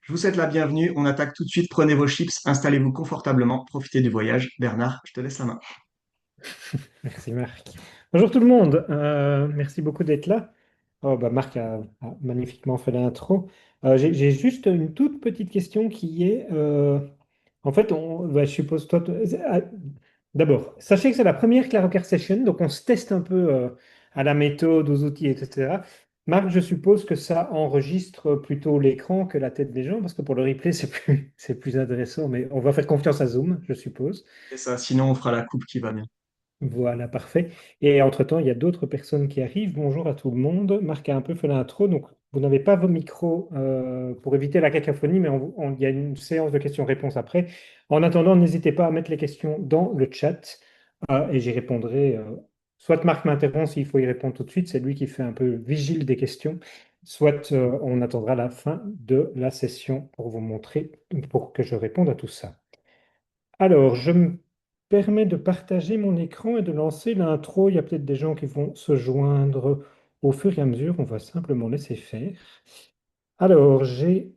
Je vous souhaite la bienvenue. On attaque tout de suite. Prenez vos chips, installez-vous confortablement, profitez du voyage. Bernard, je te laisse la main. Merci Marc. Bonjour tout le monde. Merci beaucoup d'être là. Oh, bah Marc a magnifiquement fait l'intro. J'ai juste une toute petite question qui est, en fait, je suppose d'abord, sachez que c'est la première Clarocare Session, donc on se teste un peu à la méthode, aux outils, etc. Marc, je suppose que ça enregistre plutôt l'écran que la tête des gens, parce que pour le replay, c'est plus intéressant, mais on va faire confiance à Zoom, je suppose. C'est ça, sinon on fera la coupe qui va bien. Voilà, parfait. Et entre-temps, il y a d'autres personnes qui arrivent. Bonjour à tout le monde. Marc a un peu fait l'intro, donc vous n'avez pas vos micros pour éviter la cacophonie, mais il y a une séance de questions-réponses après. En attendant, n'hésitez pas à mettre les questions dans le chat et j'y répondrai. Soit Marc m'interrompt s'il faut y répondre tout de suite, c'est lui qui fait un peu vigile des questions, soit on attendra la fin de la session pour vous montrer, pour que je réponde à tout ça. Alors, je me permets de partager mon écran et de lancer l'intro. Il y a peut-être des gens qui vont se joindre au fur et à mesure. On va simplement laisser faire. Alors, j'ai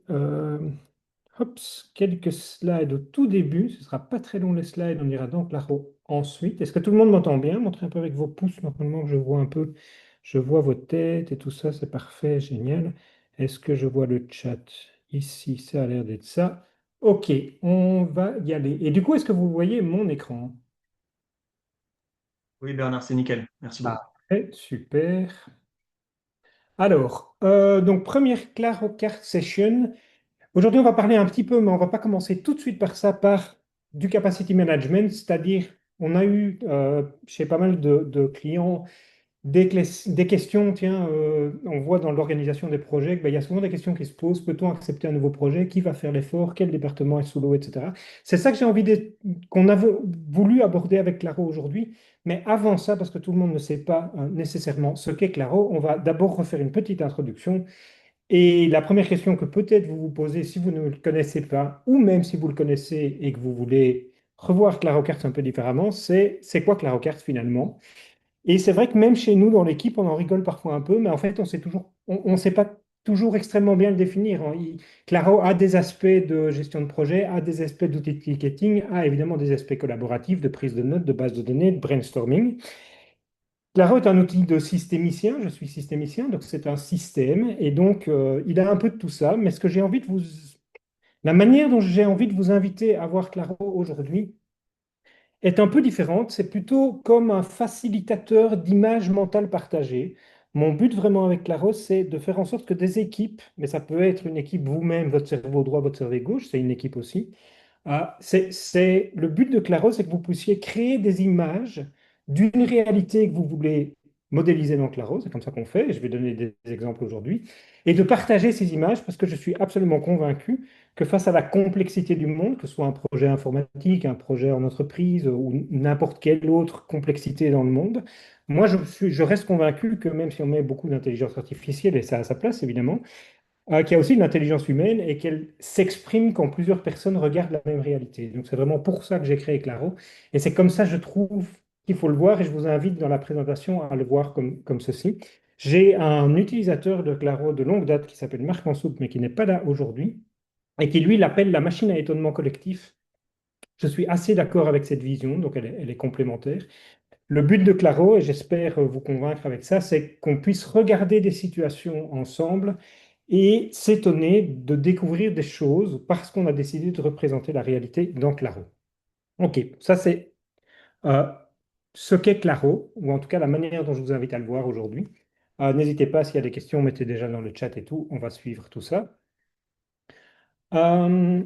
quelques slides au tout début. Ce ne sera pas très long les slides. On ira donc là-haut ensuite. Est-ce que tout le monde m'entend bien? Montrez un peu avec vos pouces. Normalement, je vois un peu. Je vois vos têtes et tout ça. C'est parfait, génial. Est-ce que je vois le chat ici? Ça a l'air d'être ça. Ok, on va y aller. Et du coup, est-ce que vous voyez mon écran? Oui, Bernard, c'est nickel. Merci beaucoup. Parfait, super. Alors, donc première Claro Card Session. Aujourd'hui, on va parler un petit peu, mais on va pas commencer tout de suite par ça, par du capacity management, c'est-à-dire on a eu chez pas mal de clients des questions, tiens, on voit dans l'organisation des projets qu'il y a souvent des questions qui se posent. Peut-on accepter un nouveau projet? Qui va faire l'effort? Quel département est sous l'eau, etc. C'est ça que j'ai envie qu'on a voulu aborder avec Claro aujourd'hui. Mais avant ça, parce que tout le monde ne sait pas nécessairement ce qu'est Claro, on va d'abord refaire une petite introduction. Et la première question que peut-être vous vous posez si vous ne le connaissez pas, ou même si vous le connaissez et que vous voulez revoir ClaroCart un peu différemment, c'est quoi ClaroCart finalement? Et c'est vrai que même chez nous, dans l'équipe, on en rigole parfois un peu, mais en fait, on sait pas toujours extrêmement bien le définir, hein. Claro a des aspects de gestion de projet, a des aspects d'outils de ticketing, a évidemment des aspects collaboratifs, de prise de notes, de base de données, de brainstorming. Claro est un outil de systémicien, je suis systémicien, donc c'est un système, et donc il a un peu de tout ça, mais ce que j'ai envie de vous... La manière dont j'ai envie de vous inviter à voir Claro aujourd'hui, est un peu différente. C'est plutôt comme un facilitateur d'images mentales partagées. Mon but vraiment avec Claros, c'est de faire en sorte que des équipes, mais ça peut être une équipe vous-même, votre cerveau droit, votre cerveau gauche, c'est une équipe aussi. Le but de Claros, c'est que vous puissiez créer des images d'une réalité que vous voulez modéliser dans Claros, c'est comme ça qu'on fait, et je vais donner des exemples aujourd'hui, et de partager ces images parce que je suis absolument convaincu que face à la complexité du monde, que ce soit un projet informatique, un projet en entreprise ou n'importe quelle autre complexité dans le monde, moi je reste convaincu que même si on met beaucoup d'intelligence artificielle, et ça a sa place évidemment, qu'il y a aussi de l'intelligence humaine et qu'elle s'exprime quand plusieurs personnes regardent la même réalité. Donc c'est vraiment pour ça que j'ai créé Claro. Et c'est comme ça, je trouve, qu'il faut le voir et je vous invite dans la présentation à le voir comme ceci. J'ai un utilisateur de Claro de longue date qui s'appelle Marc Ansoup, mais qui n'est pas là aujourd'hui, et qui lui l'appelle la machine à étonnement collectif. Je suis assez d'accord avec cette vision, donc elle est complémentaire. Le but de Claro, et j'espère vous convaincre avec ça, c'est qu'on puisse regarder des situations ensemble et s'étonner de découvrir des choses parce qu'on a décidé de représenter la réalité dans Claro. Ok, ça c'est euh, ce qu'est Claro, ou en tout cas la manière dont je vous invite à le voir aujourd'hui. N'hésitez pas, s'il y a des questions, mettez déjà dans le chat et tout, on va suivre tout ça. Euh,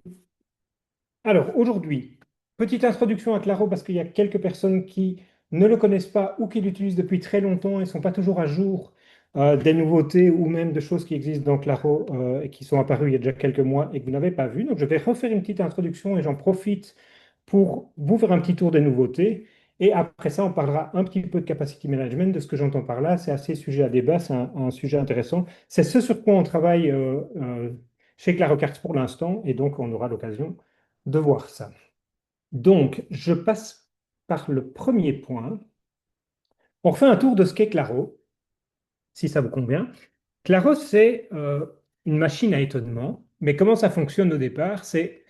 Alors, aujourd'hui, petite introduction à Claro parce qu'il y a quelques personnes qui ne le connaissent pas ou qui l'utilisent depuis très longtemps et ne sont pas toujours à jour des nouveautés ou même de choses qui existent dans Claro et qui sont apparues il y a déjà quelques mois et que vous n'avez pas vues. Donc, je vais refaire une petite introduction et j'en profite pour vous faire un petit tour des nouveautés. Et après ça, on parlera un petit peu de capacity management, de ce que j'entends par là. C'est assez sujet à débat, c'est un sujet intéressant. C'est ce sur quoi on travaille chez ClaroCartes pour l'instant et donc on aura l'occasion de voir ça. Donc, je passe par le premier point. On refait un tour de ce qu'est Claro, si ça vous convient. Claro, c'est une machine à étonnement. Mais comment ça fonctionne au départ? C'est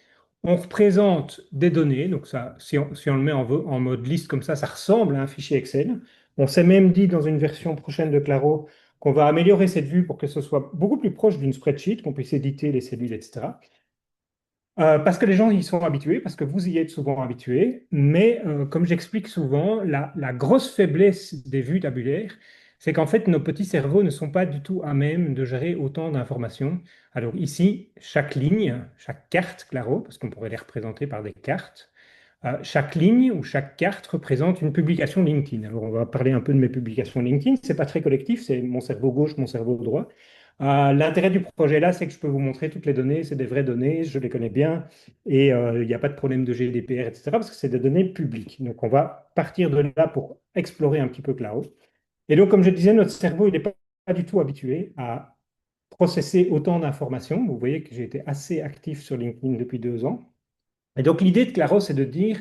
on représente des données, donc ça, si on le met en mode liste comme ça ressemble à un fichier Excel. On s'est même dit dans une version prochaine de Claro qu'on va améliorer cette vue pour que ce soit beaucoup plus proche d'une spreadsheet, qu'on puisse éditer les cellules, etc. Parce que les gens y sont habitués, parce que vous y êtes souvent habitués, mais comme j'explique souvent, la grosse faiblesse des vues tabulaires, c'est qu'en fait, nos petits cerveaux ne sont pas du tout à même de gérer autant d'informations. Alors ici, chaque ligne, chaque carte, Claro, parce qu'on pourrait les représenter par des cartes, chaque ligne ou chaque carte représente une publication LinkedIn. Alors, on va parler un peu de mes publications LinkedIn. C'est pas très collectif, c'est mon cerveau gauche, mon cerveau droit. L'intérêt du projet là, c'est que je peux vous montrer toutes les données. C'est des vraies données, je les connais bien et il n'y a pas de problème de GDPR, etc. parce que c'est des données publiques. Donc, on va partir de là pour explorer un petit peu Cloud. Et donc, comme je disais, notre cerveau, il n'est pas du tout habitué à processer autant d'informations. Vous voyez que j'ai été assez actif sur LinkedIn depuis 2 ans. Et donc, l'idée de Claro, c'est de dire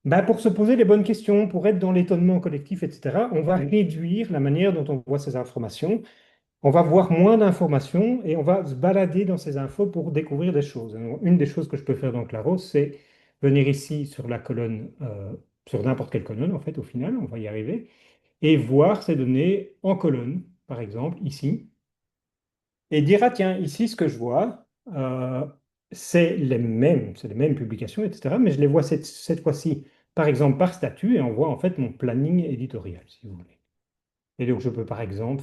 bah, pour se poser les bonnes questions, pour être dans l'étonnement collectif, etc., on va réduire la manière dont on voit ces informations. On va voir moins d'informations et on va se balader dans ces infos pour découvrir des choses. Alors, une des choses que je peux faire dans Claro, c'est venir ici sur la colonne, sur n'importe quelle colonne, en fait, au final, on va y arriver, et voir ces données en colonne, par exemple, ici et dire, ah tiens, ici, ce que je vois, c'est les mêmes publications, etc. Mais je les vois cette fois-ci, par exemple, par statut, et on voit en fait mon planning éditorial, si vous voulez. Et donc, je peux, par exemple,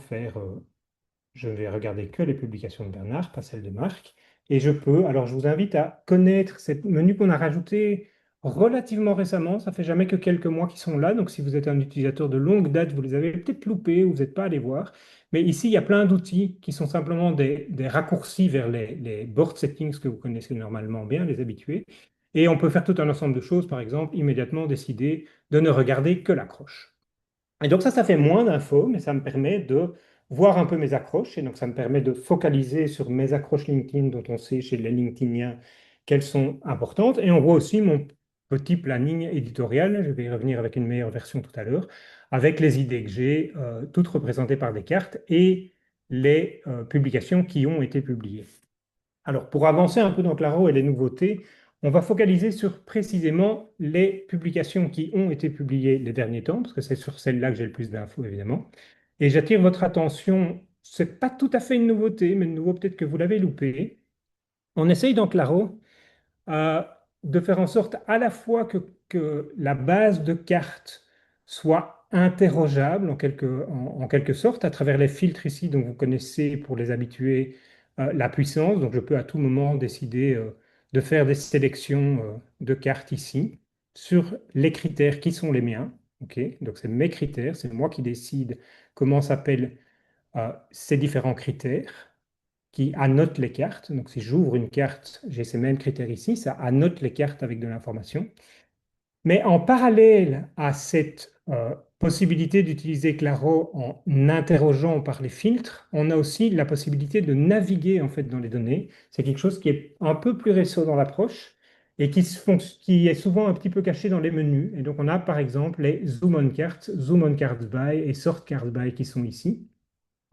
je vais regarder que les publications de Bernard, pas celles de Marc. Et je peux, alors je vous invite à connaître cette menu qu'on a rajouté relativement récemment. Ça fait jamais que quelques mois qu'ils sont là. Donc si vous êtes un utilisateur de longue date, vous les avez peut-être loupés ou vous n'êtes pas allé voir. Mais ici, il y a plein d'outils qui sont simplement des raccourcis vers les board settings que vous connaissez normalement bien, les habitués. Et on peut faire tout un ensemble de choses, par exemple, immédiatement décider de ne regarder que l'accroche. Et donc ça fait moins d'infos, mais ça me permet de voir un peu mes accroches. Et donc ça me permet de focaliser sur mes accroches LinkedIn dont on sait chez les LinkedIniens qu'elles sont importantes. Et on voit aussi mon petit planning éditorial. Je vais y revenir avec une meilleure version tout à l'heure, avec les idées que j'ai, toutes représentées par des cartes et les publications qui ont été publiées. Alors, pour avancer un peu dans Claro et les nouveautés, on va focaliser sur précisément les publications qui ont été publiées les derniers temps, parce que c'est sur celles-là que j'ai le plus d'infos, évidemment. Et j'attire votre attention, c'est pas tout à fait une nouveauté, mais de nouveau, peut-être que vous l'avez loupé. On essaye dans Claro euh, de faire en sorte à la fois que la base de cartes soit interrogeable en quelque sorte à travers les filtres ici dont vous connaissez pour les habitués la puissance. Donc je peux à tout moment décider de faire des sélections de cartes ici sur les critères qui sont les miens. Ok. Donc c'est mes critères, c'est moi qui décide comment s'appellent ces différents critères qui annote les cartes. Donc, si j'ouvre une carte, j'ai ces mêmes critères ici, ça annote les cartes avec de l'information. Mais en parallèle à cette possibilité d'utiliser Claro en interrogeant par les filtres, on a aussi la possibilité de naviguer en fait dans les données. C'est quelque chose qui est un peu plus récent dans l'approche et qui est souvent un petit peu caché dans les menus. Et donc, on a par exemple les Zoom on cards by et sort cards by qui sont ici.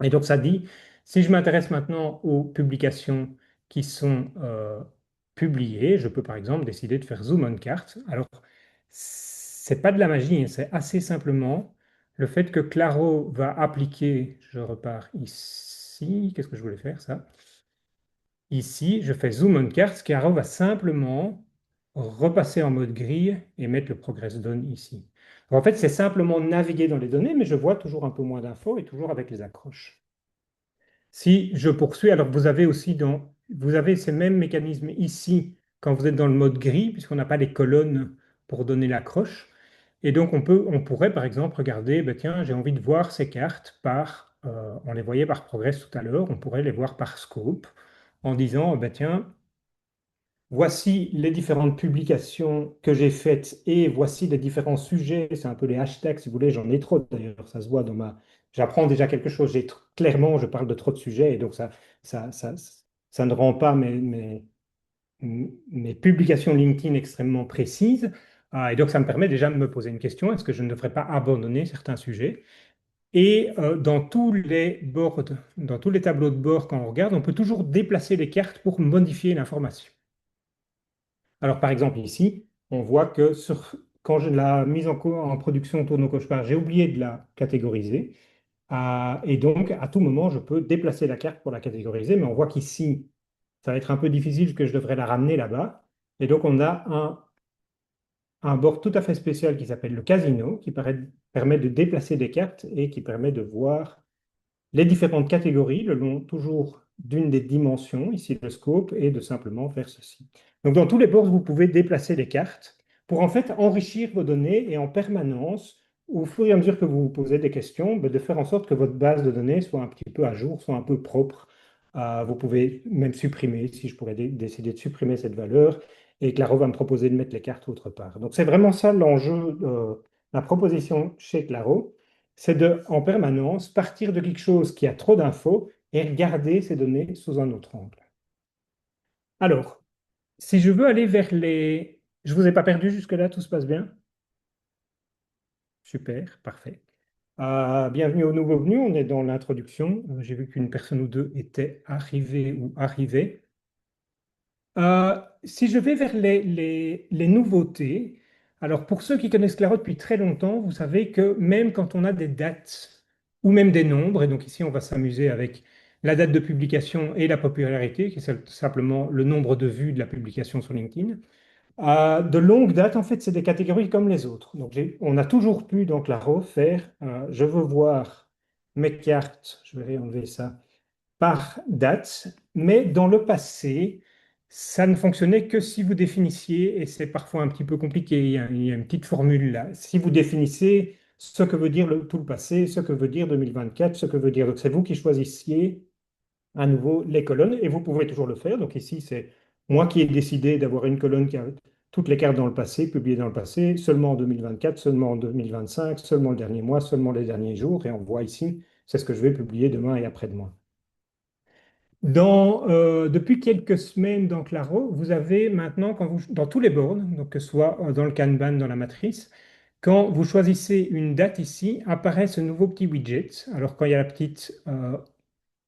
Et donc, ça dit, si je m'intéresse maintenant aux publications qui sont publiées, je peux par exemple décider de faire zoom on cart. Alors, c'est pas de la magie, hein, c'est assez simplement le fait que Claro va appliquer, je repars ici, qu'est-ce que je voulais faire ça? Ici, je fais zoom on cart, Claro va simplement repasser en mode grille et mettre le progress done ici. En fait, c'est simplement naviguer dans les données, mais je vois toujours un peu moins d'infos et toujours avec les accroches. Si je poursuis, alors vous avez ces mêmes mécanismes ici quand vous êtes dans le mode gris, puisqu'on n'a pas les colonnes pour donner l'accroche. Et donc on pourrait par exemple regarder, ben tiens, j'ai envie de voir ces cartes on les voyait par Progress tout à l'heure, on pourrait les voir par scope en disant, ben tiens, voici les différentes publications que j'ai faites et voici les différents sujets. C'est un peu les hashtags, si vous voulez. J'en ai trop d'ailleurs. Ça se voit dans ma. J'apprends déjà quelque chose. Clairement, je parle de trop de sujets et donc ça, ça, ça ne rend pas mes publications LinkedIn extrêmement précises. Et donc, ça me permet déjà de me poser une question. Est-ce que je ne devrais pas abandonner certains sujets? Et dans tous les boards, dans tous les tableaux de bord, quand on regarde, on peut toujours déplacer les cartes pour modifier l'information. Alors, par exemple, ici, on voit que quand la mise en production tourne au cauchemar, j'ai oublié de la catégoriser. Et donc, à tout moment, je peux déplacer la carte pour la catégoriser, mais on voit qu'ici, ça va être un peu difficile parce que je devrais la ramener là-bas. Et donc, on a un board tout à fait spécial qui s'appelle le casino, qui permet de déplacer des cartes et qui permet de voir les différentes catégories le long toujours d'une des dimensions, ici le scope, et de simplement faire ceci. Donc dans tous les boards, vous pouvez déplacer les cartes pour en fait enrichir vos données et en permanence, au fur et à mesure que vous vous posez des questions, de faire en sorte que votre base de données soit un petit peu à jour, soit un peu propre. Vous pouvez même supprimer, si je pourrais décider de supprimer cette valeur, et Claro va me proposer de mettre les cartes autre part. Donc c'est vraiment ça l'enjeu, la proposition chez Claro, c'est de, en permanence, partir de quelque chose qui a trop d'infos et regarder ces données sous un autre angle. Alors, si je veux aller vers les... Je vous ai pas perdu jusque-là, tout se passe bien? Super, parfait. Bienvenue aux nouveaux venus, on est dans l'introduction. J'ai vu qu'une personne ou deux était arrivée ou arrivée. Si je vais vers les nouveautés, alors pour ceux qui connaissent Claro depuis très longtemps, vous savez que même quand on a des dates ou même des nombres, et donc ici on va s'amuser avec la date de publication et la popularité, qui est simplement le nombre de vues de la publication sur LinkedIn, de longue date, en fait, c'est des catégories comme les autres. Donc on a toujours pu dans Claro faire, je veux voir mes cartes, je vais enlever ça par date, mais dans le passé, ça ne fonctionnait que si vous définissiez, et c'est parfois un petit peu compliqué, il y a une petite formule là, si vous définissez ce que veut dire tout le passé, ce que veut dire 2024, ce que veut dire. Donc c'est vous qui choisissiez à nouveau les colonnes, et vous pouvez toujours le faire. Donc ici, c'est moi qui ai décidé d'avoir une colonne qui a toutes les cartes dans le passé, publiées dans le passé, seulement en 2024, seulement en 2025, seulement le dernier mois, seulement les derniers jours, et on voit ici, c'est ce que je vais publier demain et après-demain. Depuis quelques semaines dans Claro, vous avez maintenant, dans tous les boards, donc que ce soit dans le Kanban, dans la matrice, quand vous choisissez une date ici, apparaît ce nouveau petit widget. Alors quand il y a la petite,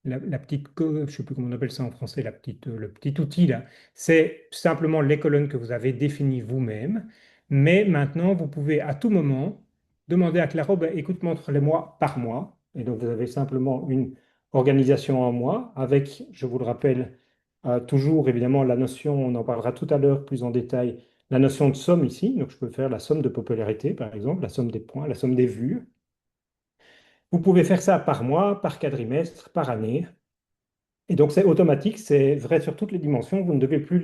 je ne sais plus comment on appelle ça en français, le petit outil là, c'est simplement les colonnes que vous avez définies vous-même. Mais maintenant, vous pouvez à tout moment demander à Claro, ben, écoute, montre-les-moi par mois. Et donc, vous avez simplement une organisation en mois avec, je vous le rappelle, toujours évidemment la notion, on en parlera tout à l'heure plus en détail, la notion de somme ici. Donc, je peux faire la somme de popularité, par exemple, la somme des points, la somme des vues. Vous pouvez faire ça par mois, par quadrimestre, par année. Et donc, c'est automatique, c'est vrai sur toutes les dimensions. Vous ne devez plus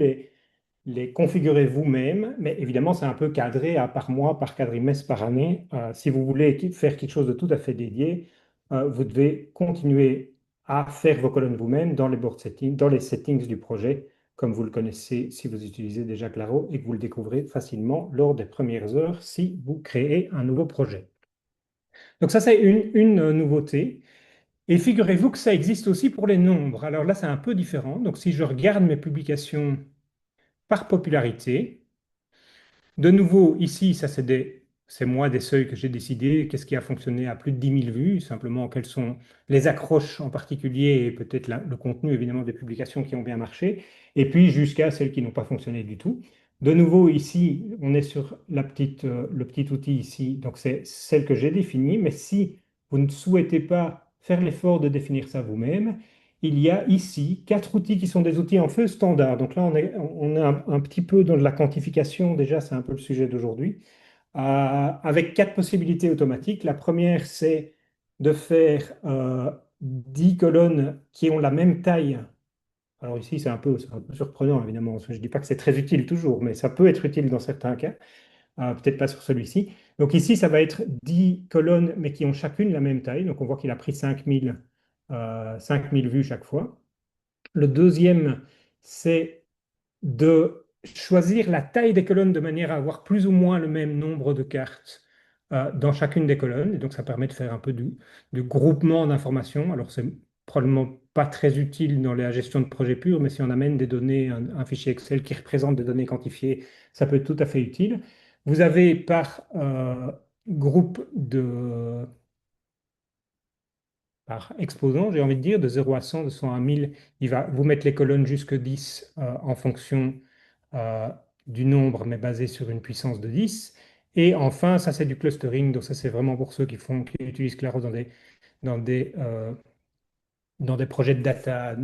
les configurer vous-même, mais évidemment, c'est un peu cadré à par mois, par quadrimestre, par année. Si vous voulez faire quelque chose de tout à fait dédié, vous devez continuer à faire vos colonnes vous-même dans les board settings, dans les settings du projet, comme vous le connaissez si vous utilisez déjà Claro et que vous le découvrez facilement lors des premières heures si vous créez un nouveau projet. Donc ça, c'est une nouveauté. Et figurez-vous que ça existe aussi pour les nombres. Alors là, c'est un peu différent. Donc si je regarde mes publications par popularité, de nouveau, ici, c'est moi des seuils que j'ai décidé. Qu'est-ce qui a fonctionné à plus de 10 000 vues? Simplement, quelles sont les accroches en particulier et peut-être le contenu, évidemment, des publications qui ont bien marché. Et puis, jusqu'à celles qui n'ont pas fonctionné du tout. De nouveau, ici, on est sur le petit outil ici. Donc, c'est celle que j'ai définie. Mais si vous ne souhaitez pas faire l'effort de définir ça vous-même, il y a ici 4 outils qui sont des outils en feu standard. Donc là, on est un petit peu dans de la quantification, déjà, c'est un peu le sujet d'aujourd'hui, avec 4 possibilités automatiques. La première, c'est de faire 10 colonnes qui ont la même taille. Alors ici, c'est un peu surprenant, évidemment. Je ne dis pas que c'est très utile toujours, mais ça peut être utile dans certains cas. Peut-être pas sur celui-ci. Donc ici, ça va être 10 colonnes, mais qui ont chacune la même taille. Donc on voit qu'il a pris 5000 vues chaque fois. Le deuxième, c'est de choisir la taille des colonnes de manière à avoir plus ou moins le même nombre de cartes dans chacune des colonnes. Et donc, ça permet de faire un peu de groupement d'informations. Alors, c'est probablement pas très utile dans la gestion de projet pur, mais si on amène des données, un fichier Excel qui représente des données quantifiées, ça peut être tout à fait utile. Vous avez par groupe par exposant, j'ai envie de dire, de 0 à 100, de 100 à 1000. Il va vous mettre les colonnes jusque 10 en fonction euh, du nombre, mais basé sur une puissance de 10. Et enfin, ça c'est du clustering, donc ça c'est vraiment pour ceux qui utilisent Claros dans des, euh, dans des projets de data,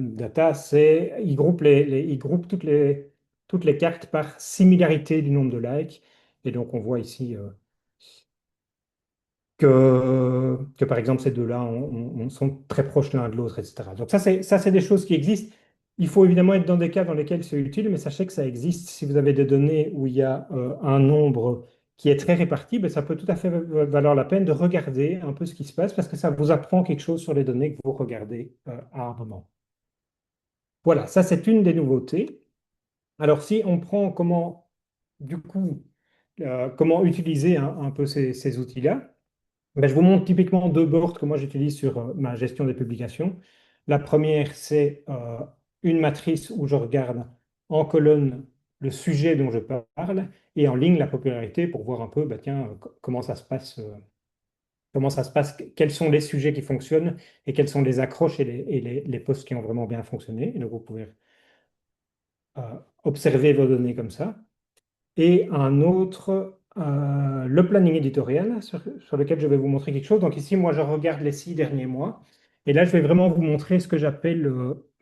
ils groupent ils groupent toutes les cartes par similarité du nombre de likes. Et donc, on voit ici que, par exemple, ces deux-là sont très proches l'un de l'autre, etc. Donc, ça, c'est des choses qui existent. Il faut évidemment être dans des cas dans lesquels c'est utile, mais sachez que ça existe. Si vous avez des données où il y a un nombre qui est très réparti, ben, ça peut tout à fait valoir la peine de regarder un peu ce qui se passe parce que ça vous apprend quelque chose sur les données que vous regardez à un moment. Voilà, ça c'est une des nouveautés. Alors si on prend du coup, comment utiliser un peu ces outils-là, ben, je vous montre typiquement deux boards que moi j'utilise sur ma gestion des publications. La première, c'est une matrice où je regarde en colonne le sujet dont je parle et en ligne la popularité pour voir un peu, ben, tiens, comment ça se passe, quels sont les sujets qui fonctionnent et quelles sont les accroches et les posts qui ont vraiment bien fonctionné. Et donc vous pouvez euh, observer vos données comme ça. Et un autre, le planning éditorial, sur lequel je vais vous montrer quelque chose. Donc ici, moi, je regarde les 6 derniers mois. Et là, je vais vraiment vous montrer ce que j'appelle...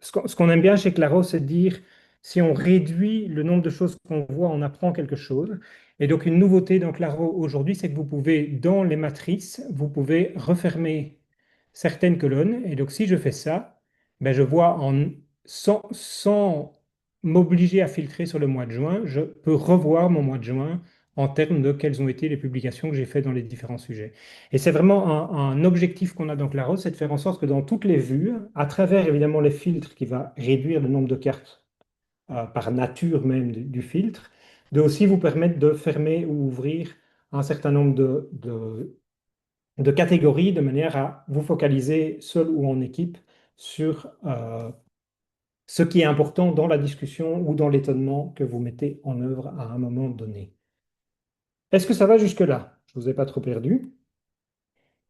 ce qu'on aime bien chez Claro, c'est de dire, si on réduit le nombre de choses qu'on voit, on apprend quelque chose. Et donc, une nouveauté dans Claro aujourd'hui, c'est que vous pouvez, dans les matrices, vous pouvez refermer certaines colonnes. Et donc, si je fais ça, ben, je vois sans m'obliger à filtrer sur le mois de juin, je peux revoir mon mois de juin en termes de quelles ont été les publications que j'ai faites dans les différents sujets. Et c'est vraiment un objectif qu'on a dans Claros, c'est de faire en sorte que dans toutes les vues, à travers évidemment les filtres qui va réduire le nombre de cartes par nature même du filtre, de aussi vous permettre de fermer ou ouvrir un certain nombre de catégories de manière à vous focaliser seul ou en équipe sur ce qui est important dans la discussion ou dans l'étonnement que vous mettez en œuvre à un moment donné. Est-ce que ça va jusque-là? Je ne vous ai pas trop perdu.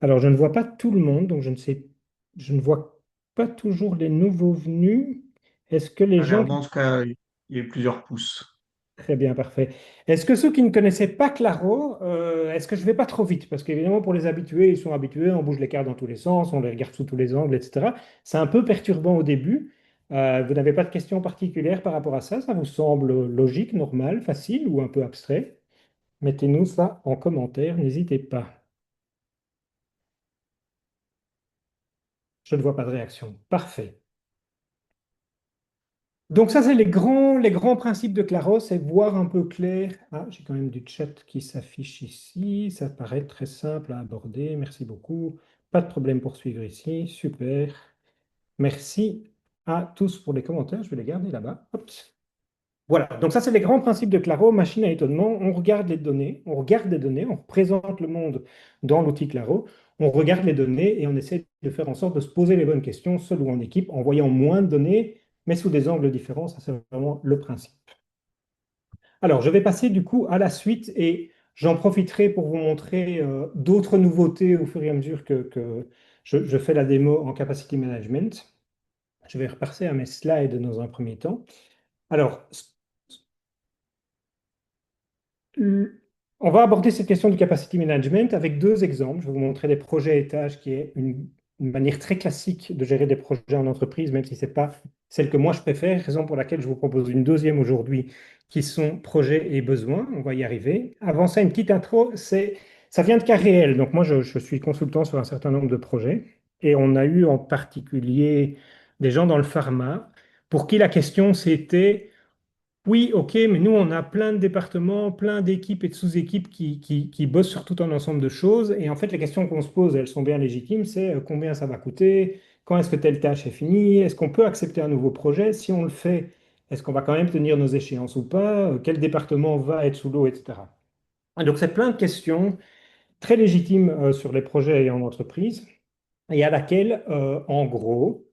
Alors, je ne vois pas tout le monde, donc je ne vois pas toujours les nouveaux venus. Est-ce que les Ça a l'air gens bon, en tout cas, il y a eu plusieurs pouces. Très bien, parfait. Est-ce que ceux qui ne connaissaient pas Claro, est-ce que je vais pas trop vite? Parce qu'évidemment, pour les habitués, ils sont habitués, on bouge les cartes dans tous les sens, on les regarde sous tous les angles, etc. C'est un peu perturbant au début. Vous n'avez pas de questions particulières par rapport à ça? Ça vous semble logique, normal, facile ou un peu abstrait? Mettez-nous ça en commentaire, n'hésitez pas. Je ne vois pas de réaction. Parfait. Donc ça, c'est les grands principes de Claros, c'est voir un peu clair. Ah, j'ai quand même du chat qui s'affiche ici. Ça paraît très simple à aborder. Merci beaucoup. Pas de problème pour suivre ici. Super. Merci à tous pour les commentaires. Je vais les garder là-bas. Hop. Voilà. Donc ça, c'est les grands principes de Claro, machine à étonnement. On regarde les données, on regarde les données, on représente le monde dans l'outil Claro. On regarde les données et on essaie de faire en sorte de se poser les bonnes questions, seul ou en équipe, en voyant moins de données, mais sous des angles différents. Ça, c'est vraiment le principe. Alors, je vais passer du coup à la suite et j'en profiterai pour vous montrer d'autres nouveautés au fur et à mesure que je fais la démo en capacity management. Je vais repasser à mes slides dans un premier temps. Alors, on va aborder cette question du capacity management avec deux exemples. Je vais vous montrer des projets et tâches qui est une manière très classique de gérer des projets en entreprise, même si ce n'est pas celle que moi je préfère, raison pour laquelle je vous propose une deuxième aujourd'hui, qui sont projets et besoins. On va y arriver. Avant ça, une petite intro, ça vient de cas réels. Donc moi, je suis consultant sur un certain nombre de projets et on a eu en particulier des gens dans le pharma pour qui la question c'était oui, ok, mais nous, on a plein de départements, plein d'équipes et de sous-équipes qui bossent sur tout un ensemble de choses. Et en fait, les questions qu'on se pose, elles sont bien légitimes, c'est combien ça va coûter, quand est-ce que telle tâche est finie, est-ce qu'on peut accepter un nouveau projet, si on le fait, est-ce qu'on va quand même tenir nos échéances ou pas, quel département va être sous l'eau, etc. Et donc, c'est plein de questions très légitimes sur les projets et en entreprise, et à laquelle, en gros,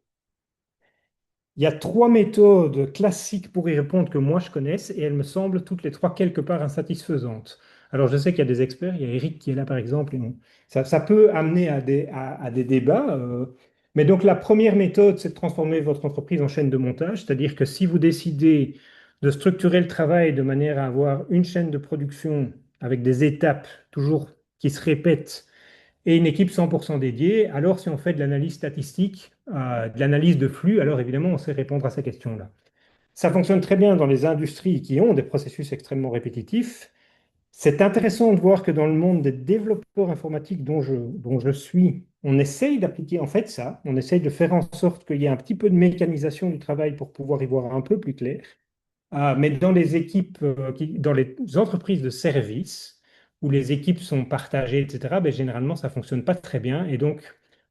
il y a trois méthodes classiques pour y répondre que moi je connaisse et elles me semblent toutes les trois quelque part insatisfaisantes. Alors je sais qu'il y a des experts, il y a Eric qui est là par exemple, ça peut amener à des débats. Mais donc la première méthode, c'est de transformer votre entreprise en chaîne de montage, c'est-à-dire que si vous décidez de structurer le travail de manière à avoir une chaîne de production avec des étapes toujours qui se répètent et une équipe 100% dédiée, alors si on fait de l'analyse statistique, de l'analyse de flux, alors évidemment on sait répondre à ces questions-là. Ça fonctionne très bien dans les industries qui ont des processus extrêmement répétitifs. C'est intéressant de voir que dans le monde des développeurs informatiques dont je suis, on essaye d'appliquer en fait ça. On essaye de faire en sorte qu'il y ait un petit peu de mécanisation du travail pour pouvoir y voir un peu plus clair. Mais dans les équipes, dans les entreprises de services, où les équipes sont partagées, etc., ben, généralement, ça ne fonctionne pas très bien. Et donc,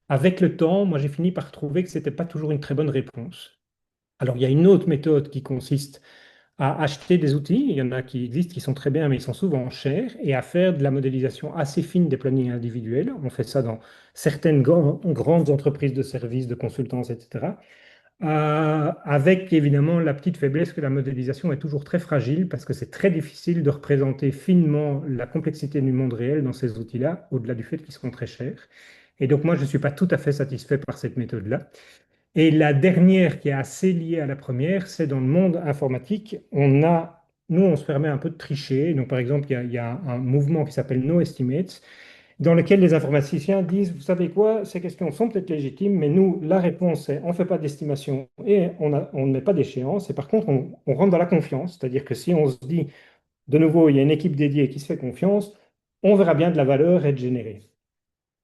avec le temps, moi, j'ai fini par trouver que ce n'était pas toujours une très bonne réponse. Alors, il y a une autre méthode qui consiste à acheter des outils. Il y en a qui existent, qui sont très bien, mais ils sont souvent chers, et à faire de la modélisation assez fine des plannings individuels. On fait ça dans certaines grandes entreprises de services, de consultance, etc. Avec évidemment la petite faiblesse que la modélisation est toujours très fragile parce que c'est très difficile de représenter finement la complexité du monde réel dans ces outils-là, au-delà du fait qu'ils seront très chers. Et donc moi, je ne suis pas tout à fait satisfait par cette méthode-là. Et la dernière qui est assez liée à la première, c'est dans le monde informatique, nous, on se permet un peu de tricher. Donc, par exemple, il y a un mouvement qui s'appelle No Estimates, dans lequel les informaticiens disent, vous savez quoi, ces questions sont peut-être légitimes, mais nous, la réponse est, on ne fait pas d'estimation et on ne met pas d'échéance. Et par contre, on rentre dans la confiance, c'est-à-dire que si on se dit, de nouveau, il y a une équipe dédiée qui se fait confiance, on verra bien de la valeur être générée.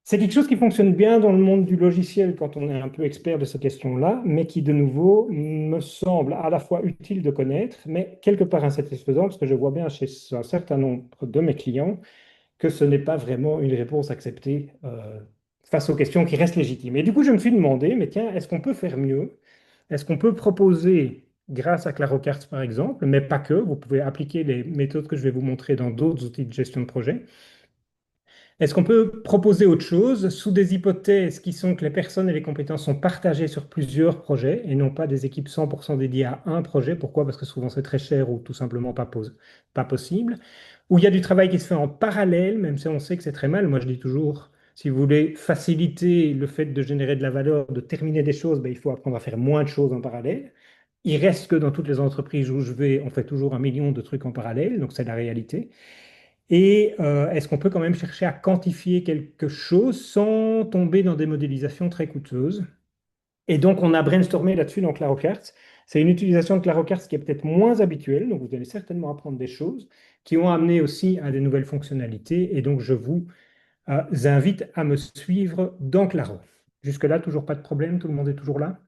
C'est quelque chose qui fonctionne bien dans le monde du logiciel quand on est un peu expert de ces questions-là, mais qui, de nouveau, me semble à la fois utile de connaître, mais quelque part insatisfaisant, parce que je vois bien chez un certain nombre de mes clients que ce n'est pas vraiment une réponse acceptée face aux questions qui restent légitimes. Et du coup, je me suis demandé, mais tiens, est-ce qu'on peut faire mieux? Est-ce qu'on peut proposer, grâce à ClaroCarts par exemple, mais pas que, vous pouvez appliquer les méthodes que je vais vous montrer dans d'autres outils de gestion de projet, est-ce qu'on peut proposer autre chose sous des hypothèses qui sont que les personnes et les compétences sont partagées sur plusieurs projets et non pas des équipes 100% dédiées à un projet? Pourquoi? Parce que souvent c'est très cher ou tout simplement pas possible. Où il y a du travail qui se fait en parallèle, même si on sait que c'est très mal. Moi je dis toujours, si vous voulez faciliter le fait de générer de la valeur, de terminer des choses, ben, il faut apprendre à faire moins de choses en parallèle. Il reste que dans toutes les entreprises où je vais, on fait toujours un million de trucs en parallèle, donc c'est la réalité. Et est-ce qu'on peut quand même chercher à quantifier quelque chose sans tomber dans des modélisations très coûteuses? Et donc, on a brainstormé là-dessus dans ClaroCarts. C'est une utilisation de ClaroCarts qui est peut-être moins habituelle, donc vous allez certainement apprendre des choses qui ont amené aussi à des nouvelles fonctionnalités. Et donc, je vous invite à me suivre dans Claro. Jusque-là, toujours pas de problème, tout le monde est toujours là?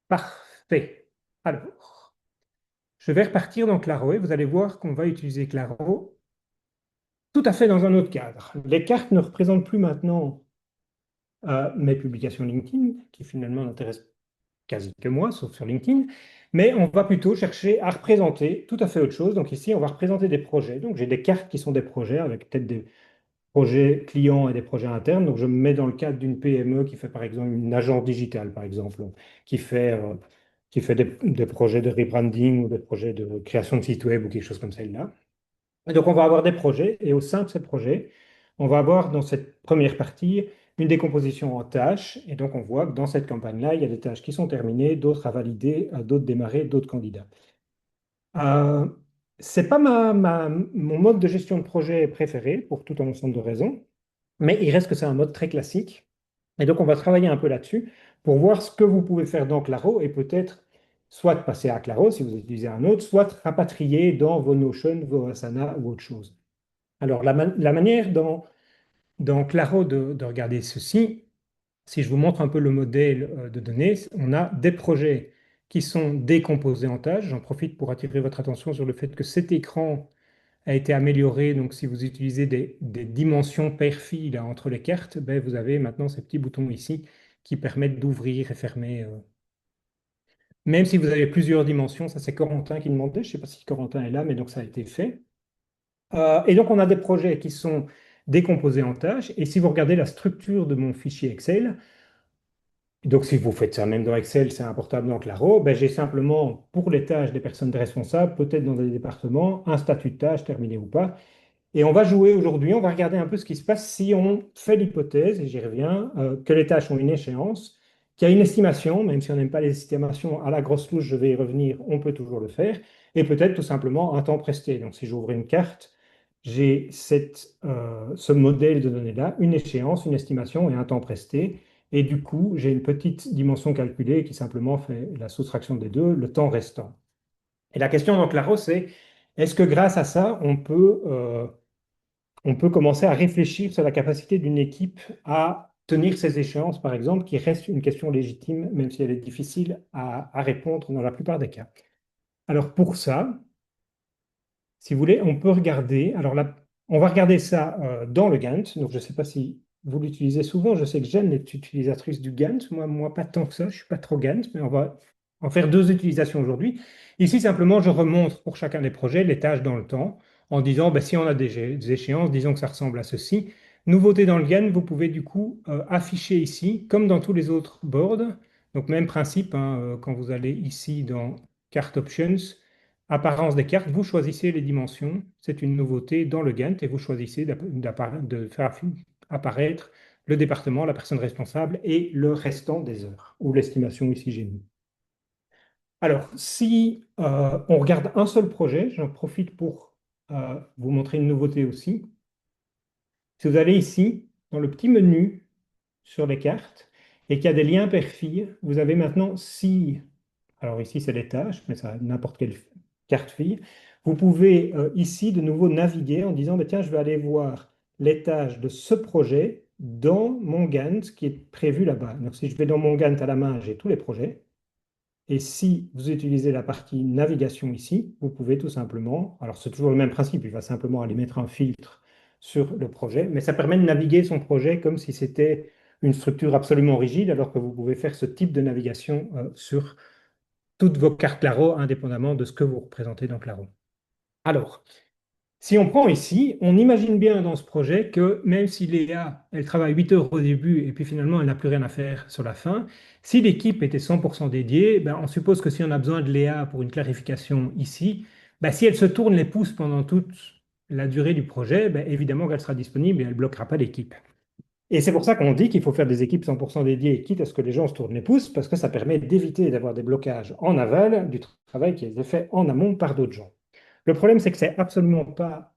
Parfait. Alors, je vais repartir dans Claro et vous allez voir qu'on va utiliser Claro tout à fait dans un autre cadre. Les cartes ne représentent plus maintenant mes publications LinkedIn, qui finalement n'intéressent quasi que moi, sauf sur LinkedIn, mais on va plutôt chercher à représenter tout à fait autre chose. Donc ici, on va représenter des projets. Donc j'ai des cartes qui sont des projets avec peut-être des projets clients et des projets internes. Donc je me mets dans le cadre d'une PME qui fait par exemple une agence digitale, par exemple, qui fait, euh, qui fait des projets de rebranding ou des projets de création de site web ou quelque chose comme celle-là. Et donc, on va avoir des projets, et au sein de ces projets, on va avoir dans cette première partie une décomposition en tâches. Et donc, on voit que dans cette campagne-là, il y a des tâches qui sont terminées, d'autres à valider, d'autres démarrer, d'autres candidats. Euh, c'est pas mon mode de gestion de projet préféré pour tout un ensemble de raisons, mais il reste que c'est un mode très classique. Et donc, on va travailler un peu là-dessus pour voir ce que vous pouvez faire dans Claro et peut-être soit passer à Claro si vous utilisez un autre, soit rapatrier dans vos Notion, vos Asana ou autre chose. Alors, la manière dans Claro de regarder ceci, si je vous montre un peu le modèle de données, on a des projets qui sont décomposés en tâches. J'en profite pour attirer votre attention sur le fait que cet écran a été amélioré. Donc, si vous utilisez des dimensions per fil entre les cartes, ben, vous avez maintenant ces petits boutons ici qui permettent d'ouvrir et fermer. Même si vous avez plusieurs dimensions, ça c'est Corentin qui demandait. Je ne sais pas si Corentin est là, mais donc ça a été fait. Et donc, on a des projets qui sont décomposés en tâches. Et si vous regardez la structure de mon fichier Excel, donc si vous faites ça même dans Excel, c'est importable dans Claro, ben, j'ai simplement pour les tâches des personnes responsables, peut-être dans des départements, un statut de tâche terminé ou pas. Et on va jouer aujourd'hui, on va regarder un peu ce qui se passe si on fait l'hypothèse, et j'y reviens, que les tâches ont une échéance, qu'il y a une estimation, même si on n'aime pas les estimations à la grosse louche, je vais y revenir, on peut toujours le faire, et peut-être tout simplement un temps presté. Donc si j'ouvre une carte, j'ai ce modèle de données-là, une échéance, une estimation et un temps presté. Et du coup, j'ai une petite dimension calculée qui simplement fait la soustraction des deux, le temps restant. Et la question, donc, Laro, c'est est-ce que grâce à ça, on peut commencer à réfléchir sur la capacité d'une équipe à tenir ses échéances, par exemple, qui reste une question légitime, même si elle est difficile à répondre dans la plupart des cas. Alors pour ça, si vous voulez, on peut regarder. Alors là, on va regarder ça dans le Gantt. Donc je ne sais pas si vous l'utilisez souvent. Je sais que Jeanne est utilisatrice du Gantt. Moi, pas tant que ça. Je ne suis pas trop Gantt, mais on va en faire deux utilisations aujourd'hui. Ici, simplement, je remonte pour chacun des projets les tâches dans le temps en disant, ben, si on a des échéances, disons que ça ressemble à ceci. Nouveauté dans le Gantt, vous pouvez du coup afficher ici, comme dans tous les autres boards. Donc même principe, hein, quand vous allez ici dans Cart Options. Apparence des cartes, vous choisissez les dimensions. C'est une nouveauté dans le Gantt et vous choisissez de faire apparaître le département, la personne responsable et le restant des heures, ou l'estimation ici j'ai mis. Alors, si on regarde un seul projet, j'en profite pour vous montrer une nouveauté aussi. Si vous allez ici, dans le petit menu sur les cartes, et qu'il y a des liens per-fille, vous avez maintenant 6. Alors ici, c'est les tâches, mais ça n'importe quelle carte fille. Vous pouvez ici de nouveau naviguer en disant, bah, tiens, je vais aller voir les tâches de ce projet dans mon Gantt qui est prévu là-bas. Donc si je vais dans mon Gantt à la main, j'ai tous les projets. Et si vous utilisez la partie navigation ici, vous pouvez tout simplement, alors c'est toujours le même principe, il va simplement aller mettre un filtre sur le projet, mais ça permet de naviguer son projet comme si c'était une structure absolument rigide, alors que vous pouvez faire ce type de navigation sur toutes vos cartes Claro, indépendamment de ce que vous représentez dans Claro. Alors, si on prend ici, on imagine bien dans ce projet que même si Léa, elle travaille 8 heures au début et puis finalement elle n'a plus rien à faire sur la fin, si l'équipe était 100% dédiée, ben, on suppose que si on a besoin de Léa pour une clarification ici, ben, si elle se tourne les pouces pendant toute la durée du projet, ben, évidemment qu'elle sera disponible et elle ne bloquera pas l'équipe. Et c'est pour ça qu'on dit qu'il faut faire des équipes 100% dédiées, quitte à ce que les gens se tournent les pouces, parce que ça permet d'éviter d'avoir des blocages en aval du travail qui est fait en amont par d'autres gens. Le problème, c'est que c'est absolument pas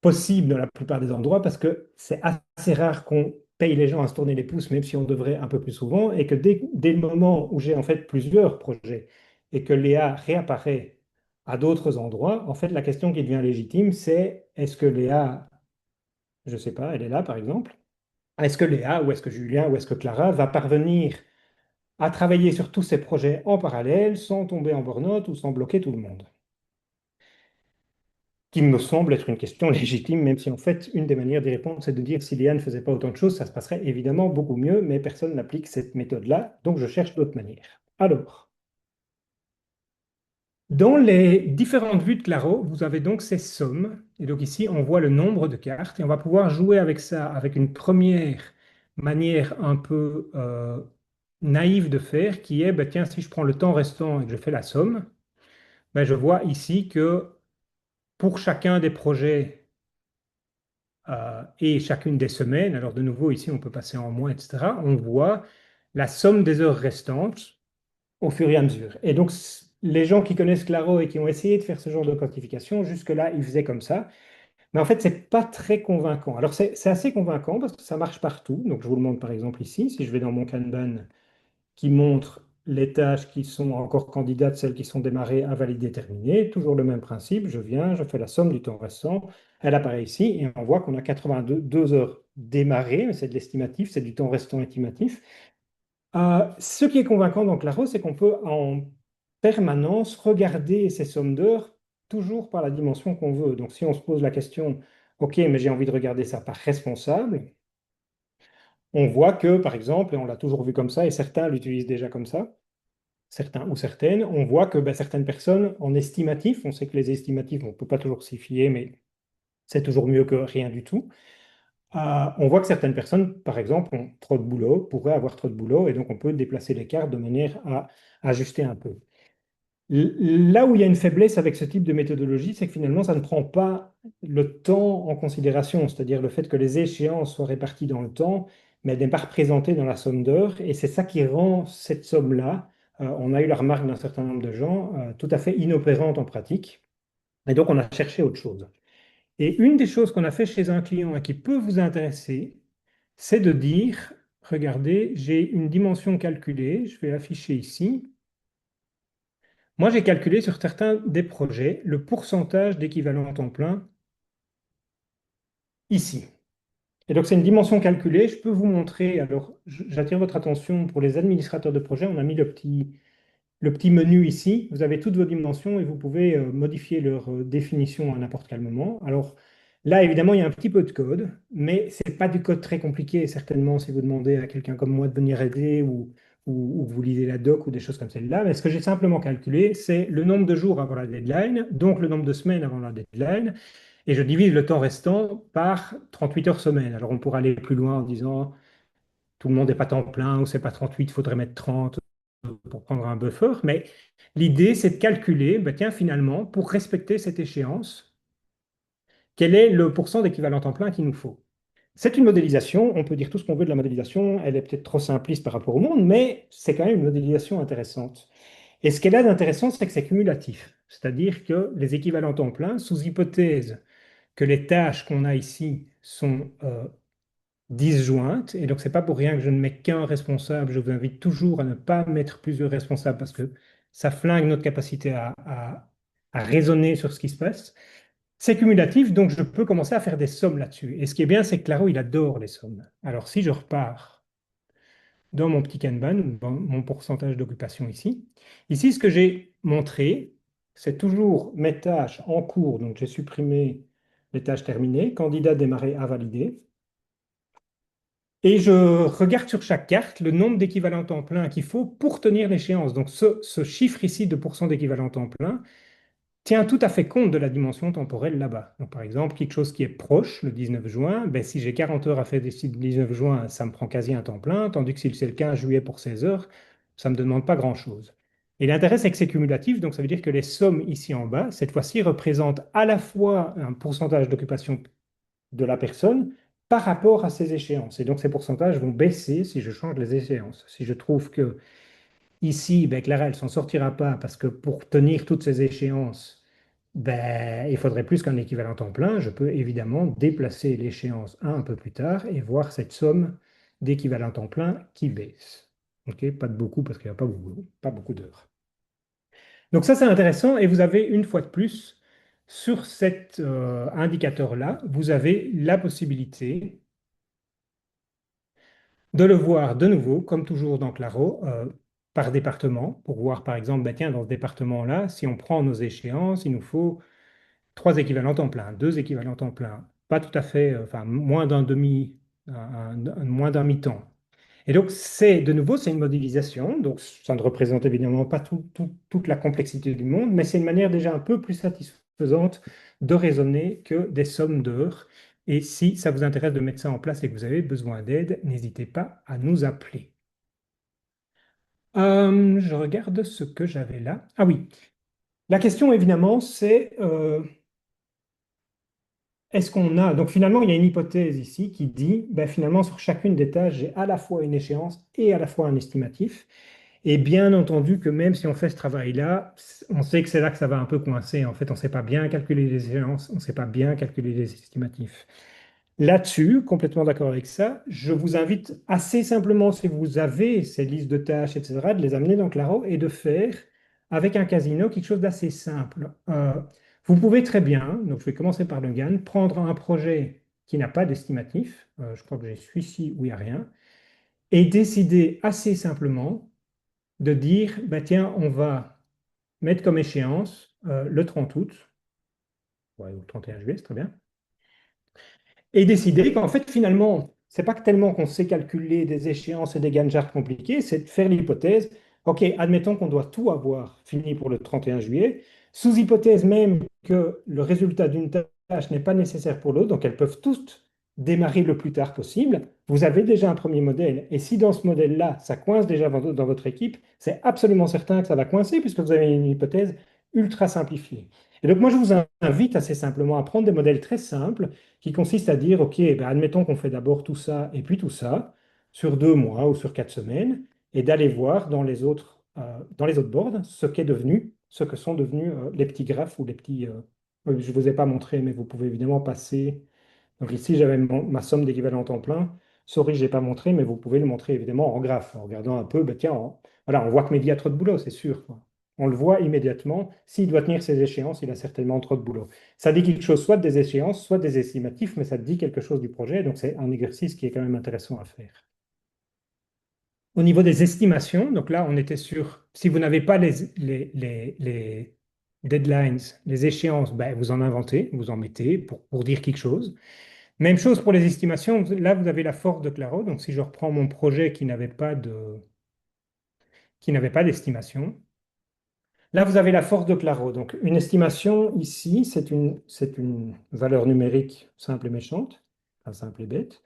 possible dans la plupart des endroits, parce que c'est assez rare qu'on paye les gens à se tourner les pouces, même si on devrait un peu plus souvent, et que dès le moment où j'ai en fait plusieurs projets et que Léa réapparaît à d'autres endroits, en fait, la question qui devient légitime, c'est est-ce que Léa, je ne sais pas, elle est là par exemple, est-ce que Léa, ou est-ce que Julien, ou est-ce que Clara va parvenir à travailler sur tous ces projets en parallèle sans tomber en burn-out ou sans bloquer tout le monde? Qui me semble être une question légitime, même si en fait, une des manières d'y répondre, c'est de dire si Léa ne faisait pas autant de choses, ça se passerait évidemment beaucoup mieux, mais personne n'applique cette méthode-là, donc je cherche d'autres manières. Alors, dans les différentes vues de Claro, vous avez donc ces sommes. Et donc ici, on voit le nombre de cartes et on va pouvoir jouer avec ça, avec une première manière un peu naïve de faire, qui est, bah, tiens, si je prends le temps restant et que je fais la somme, bah, je vois ici que pour chacun des projets et chacune des semaines, alors de nouveau ici, on peut passer en mois, etc., on voit la somme des heures restantes au fur et à mesure. Et donc, les gens qui connaissent Claro et qui ont essayé de faire ce genre de quantification, jusque-là, ils faisaient comme ça. Mais en fait, c'est pas très convaincant. Alors, c'est assez convaincant parce que ça marche partout. Donc, je vous le montre par exemple ici. Si je vais dans mon Kanban qui montre les tâches qui sont encore candidates, celles qui sont démarrées, invalides, terminées, toujours le même principe. Je viens, je fais la somme du temps restant. Elle apparaît ici et on voit qu'on a 82 heures démarrées, mais c'est de l'estimatif, c'est du temps restant estimatif. Ce qui est convaincant dans Claro, c'est qu'on peut en permanence regarder ces sommes d'heures toujours par la dimension qu'on veut. Donc si on se pose la question, OK, mais j'ai envie de regarder ça par responsable, on voit que, par exemple, et on l'a toujours vu comme ça, et certains l'utilisent déjà comme ça, certains ou certaines, on voit que ben, certaines personnes en estimatif, on sait que les estimatifs, on ne peut pas toujours s'y fier, mais c'est toujours mieux que rien du tout. On voit que certaines personnes, par exemple, ont trop de boulot, pourraient avoir trop de boulot, et donc on peut déplacer les cartes de manière à ajuster un peu. Là où il y a une faiblesse avec ce type de méthodologie, c'est que finalement, ça ne prend pas le temps en considération, c'est-à-dire le fait que les échéances soient réparties dans le temps, mais elles n'est pas représentée dans la somme d'heures. Et c'est ça qui rend cette somme-là, on a eu la remarque d'un certain nombre de gens, tout à fait inopérante en pratique. Et donc, on a cherché autre chose. Et une des choses qu'on a fait chez un client et qui peut vous intéresser, c'est de dire, regardez, j'ai une dimension calculée, je vais afficher ici. Moi, j'ai calculé sur certains des projets le pourcentage d'équivalent temps plein ici. Et donc, c'est une dimension calculée. Je peux vous montrer. Alors, j'attire votre attention pour les administrateurs de projet. On a mis le petit menu ici. Vous avez toutes vos dimensions et vous pouvez modifier leur définition à n'importe quel moment. Alors, là, évidemment, il y a un petit peu de code, mais ce n'est pas du code très compliqué. Certainement, si vous demandez à quelqu'un comme moi de venir aider ou que vous lisez la doc ou des choses comme celle-là. Mais ce que j'ai simplement calculé, c'est le nombre de jours avant la deadline, donc le nombre de semaines avant la deadline, et je divise le temps restant par 38 heures semaine. Alors, on pourra aller plus loin en disant tout le monde n'est pas temps plein ou c'est pas 38, il faudrait mettre 30 pour prendre un buffer. Mais l'idée, c'est de calculer, ben tiens, finalement, pour respecter cette échéance, quel est le pourcent d'équivalent temps plein qu'il nous faut? C'est une modélisation, on peut dire tout ce qu'on veut de la modélisation, elle est peut-être trop simpliste par rapport au monde, mais c'est quand même une modélisation intéressante. Et ce qu'elle a d'intéressant, c'est que c'est cumulatif, c'est-à-dire que les équivalents temps plein, sous hypothèse que les tâches qu'on a ici sont disjointes, et donc c'est pas pour rien que je ne mets qu'un responsable, je vous invite toujours à ne pas mettre plusieurs responsables parce que ça flingue notre capacité à raisonner sur ce qui se passe. C'est cumulatif, donc je peux commencer à faire des sommes là-dessus. Et ce qui est bien, c'est que Claro, il adore les sommes. Alors si je repars dans mon petit Kanban, dans mon pourcentage d'occupation ici, ici, ce que j'ai montré, c'est toujours mes tâches en cours, donc j'ai supprimé les tâches terminées, candidat démarré à valider. Et je regarde sur chaque carte le nombre d'équivalents temps plein qu'il faut pour tenir l'échéance. Donc ce chiffre ici de pourcent d'équivalent temps plein tient tout à fait compte de la dimension temporelle là-bas. Donc par exemple, quelque chose qui est proche, le 19 juin, ben, si j'ai 40 heures à faire d'ici le 19 juin, ça me prend quasi un temps plein, tandis que si c'est le 15 juillet pour 16 heures, ça ne me demande pas grand-chose. Et l'intérêt, c'est que c'est cumulatif, donc ça veut dire que les sommes ici en bas, cette fois-ci, représentent à la fois un pourcentage d'occupation de la personne par rapport à ces échéances. Et donc ces pourcentages vont baisser si je change les échéances. Si je trouve que ici, ben, Clara, elle ne s'en sortira pas parce que pour tenir toutes ces échéances, ben, il faudrait plus qu'un équivalent temps plein. Je peux évidemment déplacer l'échéance un peu plus tard et voir cette somme d'équivalent temps plein qui baisse. Ok, pas de beaucoup parce qu'il n'y a pas beaucoup d'heures. Donc ça, c'est intéressant et vous avez une fois de plus, sur cet indicateur-là, vous avez la possibilité de le voir de nouveau, comme toujours dans Claro, par département, pour voir par exemple, ben, tiens, dans ce département-là, si on prend nos échéances, il nous faut trois équivalents temps plein, deux équivalents temps plein, pas tout à fait, enfin moins d'un demi, moins d'un mi-temps. Et donc, c'est de nouveau, c'est une modélisation. Donc, ça ne représente évidemment pas toute la complexité du monde, mais c'est une manière déjà un peu plus satisfaisante de raisonner que des sommes d'heures. Et si ça vous intéresse de mettre ça en place et que vous avez besoin d'aide, n'hésitez pas à nous appeler. Je regarde ce que j'avais là. Ah oui, la question évidemment, c'est est-ce qu'on a... Donc finalement, il y a une hypothèse ici qui dit, ben, finalement, sur chacune des tâches, j'ai à la fois une échéance et à la fois un estimatif. Et bien entendu que même si on fait ce travail-là, on sait que c'est là que ça va un peu coincer. En fait, on ne sait pas bien calculer les échéances, on ne sait pas bien calculer les estimatifs. Là-dessus, complètement d'accord avec ça, je vous invite assez simplement, si vous avez ces listes de tâches, etc., de les amener dans Claro et de faire avec un casino quelque chose d'assez simple. Vous pouvez très bien, donc je vais commencer par le GAN, prendre un projet qui n'a pas d'estimatif, je crois que j'ai celui-ci où il n'y a rien, et décider assez simplement de dire, bah, tiens, on va mettre comme échéance le 30 août, ouais, ou le 31 juillet, c'est très bien, et décider qu'en fait, finalement, c'est pas que tellement qu'on sait calculer des échéances et des Gantt compliqués, c'est de faire l'hypothèse, OK, admettons qu'on doit tout avoir fini pour le 31 juillet, sous hypothèse même que le résultat d'une tâche n'est pas nécessaire pour l'autre, donc elles peuvent toutes démarrer le plus tard possible. vous avez déjà un premier modèle. Et si dans ce modèle-là, ça coince déjà dans votre équipe, c'est absolument certain que ça va coincer puisque vous avez une hypothèse ultra simplifiée. Et donc moi, je vous invite assez simplement à prendre des modèles très simples qui consistent à dire, OK, ben, admettons qu'on fait d'abord tout ça et puis tout ça sur 2 mois ou sur 4 semaines et d'aller voir dans les autres boards ce qu'est devenu, ce que sont devenus les petits graphes ou les petits... je ne vous ai pas montré, mais vous pouvez évidemment passer. Donc ici, j'avais ma somme d'équivalent temps plein. Sorry, je n'ai pas montré, mais vous pouvez le montrer évidemment en graphe, en regardant un peu, ben tiens, voilà, on voit que Mehdi a trop de boulot, c'est sûr, quoi. On le voit immédiatement. S'il doit tenir ses échéances, il a certainement trop de boulot. Ça dit quelque chose soit des échéances, soit des estimatifs, mais ça dit quelque chose du projet. Donc c'est un exercice qui est quand même intéressant à faire. Au niveau des estimations, donc là, on était sur, si vous n'avez pas les deadlines, les échéances, ben, vous en inventez, vous en mettez pour dire quelque chose. Même chose pour les estimations. Là, vous avez la force de Claro. Donc, si je reprends mon projet qui n'avait pas d'estimation, là, vous avez la force de Claro. Donc, une estimation ici, c'est une valeur numérique simple et méchante, enfin simple et bête.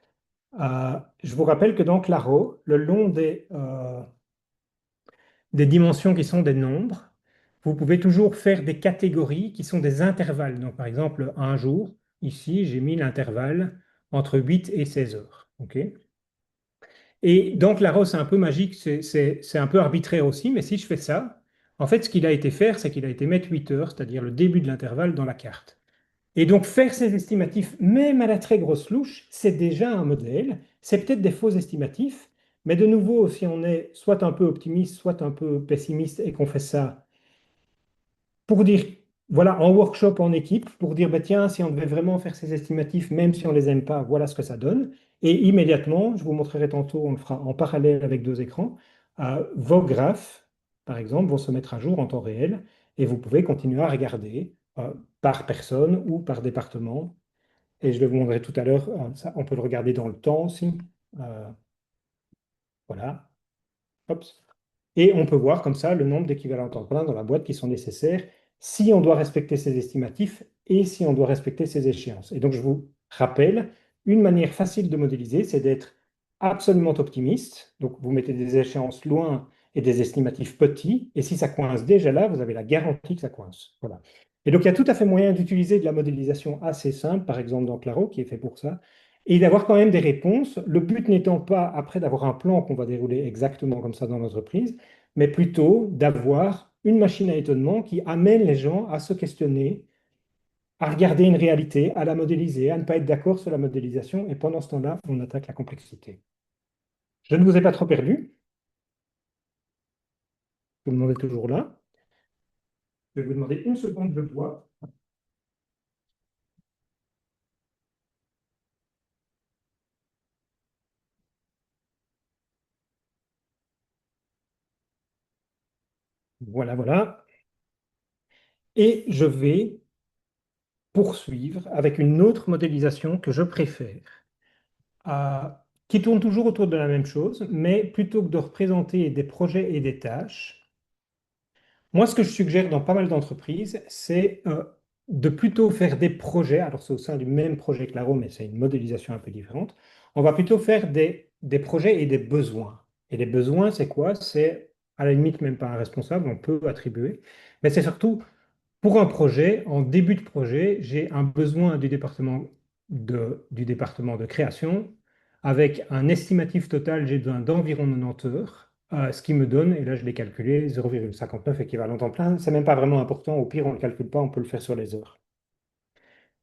Je vous rappelle que dans Claro, le long des dimensions qui sont des nombres, vous pouvez toujours faire des catégories qui sont des intervalles. Donc, par exemple, un jour, ici, j'ai mis l'intervalle entre 8 et 16 heures. OK. Et donc, la rose, c'est un peu magique, c'est un peu arbitraire aussi, mais si je fais ça, en fait, ce qu'il a été faire, c'est qu'il a été mettre 8 heures, c'est-à-dire le début de l'intervalle, dans la carte. Et donc, faire ces estimatifs, même à la très grosse louche, c'est déjà un modèle. C'est peut-être des faux estimatifs, mais de nouveau, si on est soit un peu optimiste, soit un peu pessimiste et qu'on fait ça pour dire, voilà, en workshop, en équipe, pour dire, bah, tiens, si on devait vraiment faire ces estimatifs, même si on ne les aime pas, voilà ce que ça donne. Et immédiatement, je vous montrerai tantôt, on le fera en parallèle avec 2 écrans, vos graphes, par exemple, vont se mettre à jour en temps réel et vous pouvez continuer à regarder par personne ou par département. Et je vais vous montrer tout à l'heure, ça, on peut le regarder dans le temps aussi. Euh, voilà. Hop. Et on peut voir comme ça le nombre d'équivalents temps plein dans la boîte qui sont nécessaires si on doit respecter ces estimatifs et si on doit respecter ces échéances. Et donc, je vous rappelle, une manière facile de modéliser, c'est d'être absolument optimiste. Donc, vous mettez des échéances loin et des estimatifs petits. Et si ça coince déjà là, vous avez la garantie que ça coince. Voilà. Et donc, il y a tout à fait moyen d'utiliser de la modélisation assez simple, par exemple dans Claro, qui est fait pour ça, et d'avoir quand même des réponses. Le but n'étant pas, après, d'avoir un plan qu'on va dérouler exactement comme ça dans l'entreprise, mais plutôt d'avoir une machine à étonnement qui amène les gens à se questionner, à regarder une réalité, à la modéliser, à ne pas être d'accord sur la modélisation, et pendant ce temps-là, on attaque la complexité. Je ne vous ai pas trop perdu, tout le monde est toujours là. Je vais vous demander une seconde de voix. Voilà, voilà. Et je vais poursuivre avec une autre modélisation que je préfère, qui tourne toujours autour de la même chose, mais plutôt que de représenter des projets et des tâches, moi, ce que je suggère dans pas mal d'entreprises, c'est de plutôt faire des projets. Alors, c'est au sein du même projet Claro, mais c'est une modélisation un peu différente. On va plutôt faire des projets et des besoins. Et les besoins, c'est quoi? C'est à la limite même pas un responsable, on peut attribuer. Mais c'est surtout pour un projet, en début de projet, j'ai un besoin du département de création avec un estimatif total, j'ai besoin d'environ 90 heures, ce qui me donne, et là je l'ai calculé, 0,59 équivalent temps plein. C'est même pas vraiment important, au pire on ne le calcule pas, on peut le faire sur les heures.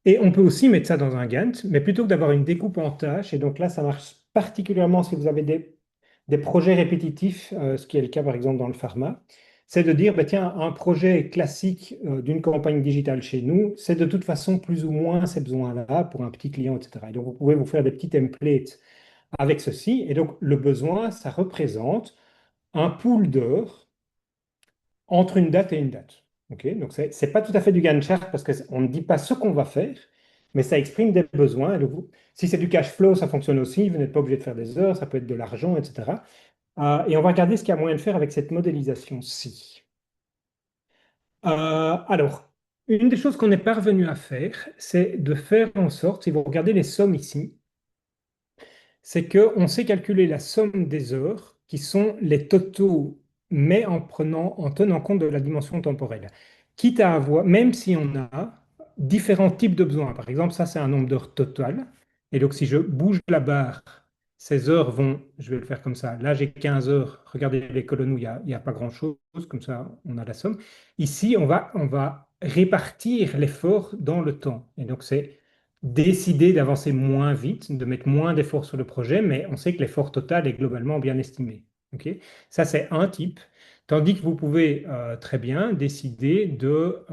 Et on peut aussi mettre ça dans un Gantt, mais plutôt que d'avoir une découpe en tâches, et donc là ça marche particulièrement si vous avez des projets répétitifs, ce qui est le cas par exemple dans le pharma, c'est de dire, bah, tiens, un projet classique d'une campagne digitale chez nous, c'est de toute façon plus ou moins ces besoins-là pour un petit client, etc. Et donc vous pouvez vous faire des petits templates avec ceci, et donc le besoin, ça représente un pool d'heures entre une date et une date. Ok. Donc, c'est pas tout à fait du Gantt chart parce qu'on ne dit pas ce qu'on va faire, mais ça exprime des besoins. Si c'est du cash flow, ça fonctionne aussi. Vous n'êtes pas obligé de faire des heures, ça peut être de l'argent, etc. Et on va regarder ce qu'il y a moyen de faire avec cette modélisation-ci. Alors, une des choses qu'on est parvenu à faire, c'est de faire en sorte, si vous regardez les sommes ici, c'est qu'on sait calculer la somme des heures qui sont les totaux, mais en tenant compte de la dimension temporelle. Quitte à avoir, même si on a différents types de besoins. Par exemple, ça, c'est un nombre d'heures total. Et donc, si je bouge la barre, ces heures vont, je vais le faire comme ça. Là, j'ai 15 heures. Regardez les colonnes où il y a pas grand-chose. Comme ça, on a la somme. Ici, on va répartir l'effort dans le temps. Et donc, c'est décider d'avancer moins vite, de mettre moins d'efforts sur le projet, mais on sait que l'effort total est globalement bien estimé. Ok. Ça, c'est un type. Tandis que vous pouvez très bien décider de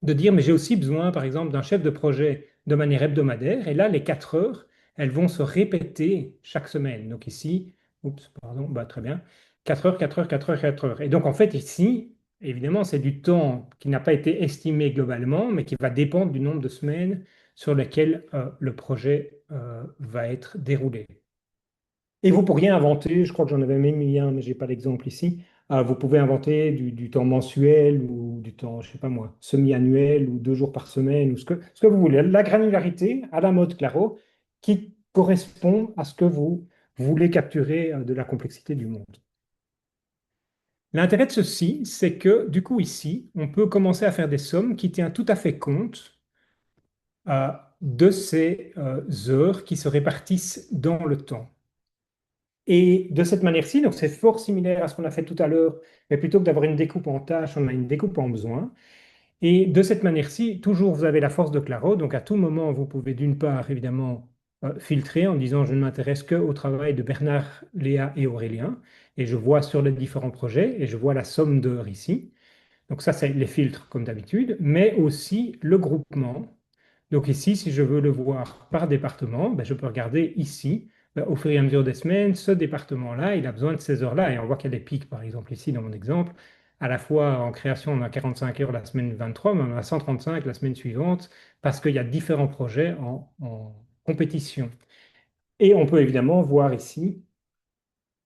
dire, mais j'ai aussi besoin, par exemple, d'un chef de projet de manière hebdomadaire. Et là, les 4 heures, elles vont se répéter chaque semaine. Donc ici, oups, pardon, bah, très bien, 4 heures, 4 heures, 4 heures, 4 heures. Et donc, en fait, ici, évidemment, c'est du temps qui n'a pas été estimé globalement, mais qui va dépendre du nombre de semaines sur lesquelles le projet va être déroulé. Et vous pourriez inventer, je crois que j'en avais même mis un, mais je n'ai pas l'exemple ici. Vous pouvez inventer du temps mensuel ou du temps, je ne sais pas moi, semi-annuel ou 2 jours par semaine ou ce que vous voulez. La granularité à la mode Claro qui correspond à ce que vous voulez capturer de la complexité du monde. L'intérêt de ceci, c'est que du coup ici, on peut commencer à faire des sommes qui tiennent tout à fait compte de ces heures qui se répartissent dans le temps. Et de cette manière-ci, donc c'est fort similaire à ce qu'on a fait tout à l'heure, mais plutôt que d'avoir une découpe en tâches, on a une découpe en besoins. Et de cette manière-ci, toujours vous avez la force de Claro. Donc à tout moment, vous pouvez d'une part, évidemment, filtrer en disant je ne m'intéresse qu'au travail de Bernard, Léa et Aurélien. Et je vois sur les différents projets et je vois la somme d'heures ici. Donc ça, c'est les filtres comme d'habitude, mais aussi le groupement. Donc ici, si je veux le voir par département, ben, je peux regarder ici, ben, au fur et à mesure des semaines, ce département-là, il a besoin de ces heures-là. Et on voit qu'il y a des pics, par exemple ici dans mon exemple. À la fois en création, on a 45 heures la semaine 23, mais on a 135 la semaine suivante, parce qu'il y a différents projets en compétition. Et on peut évidemment voir ici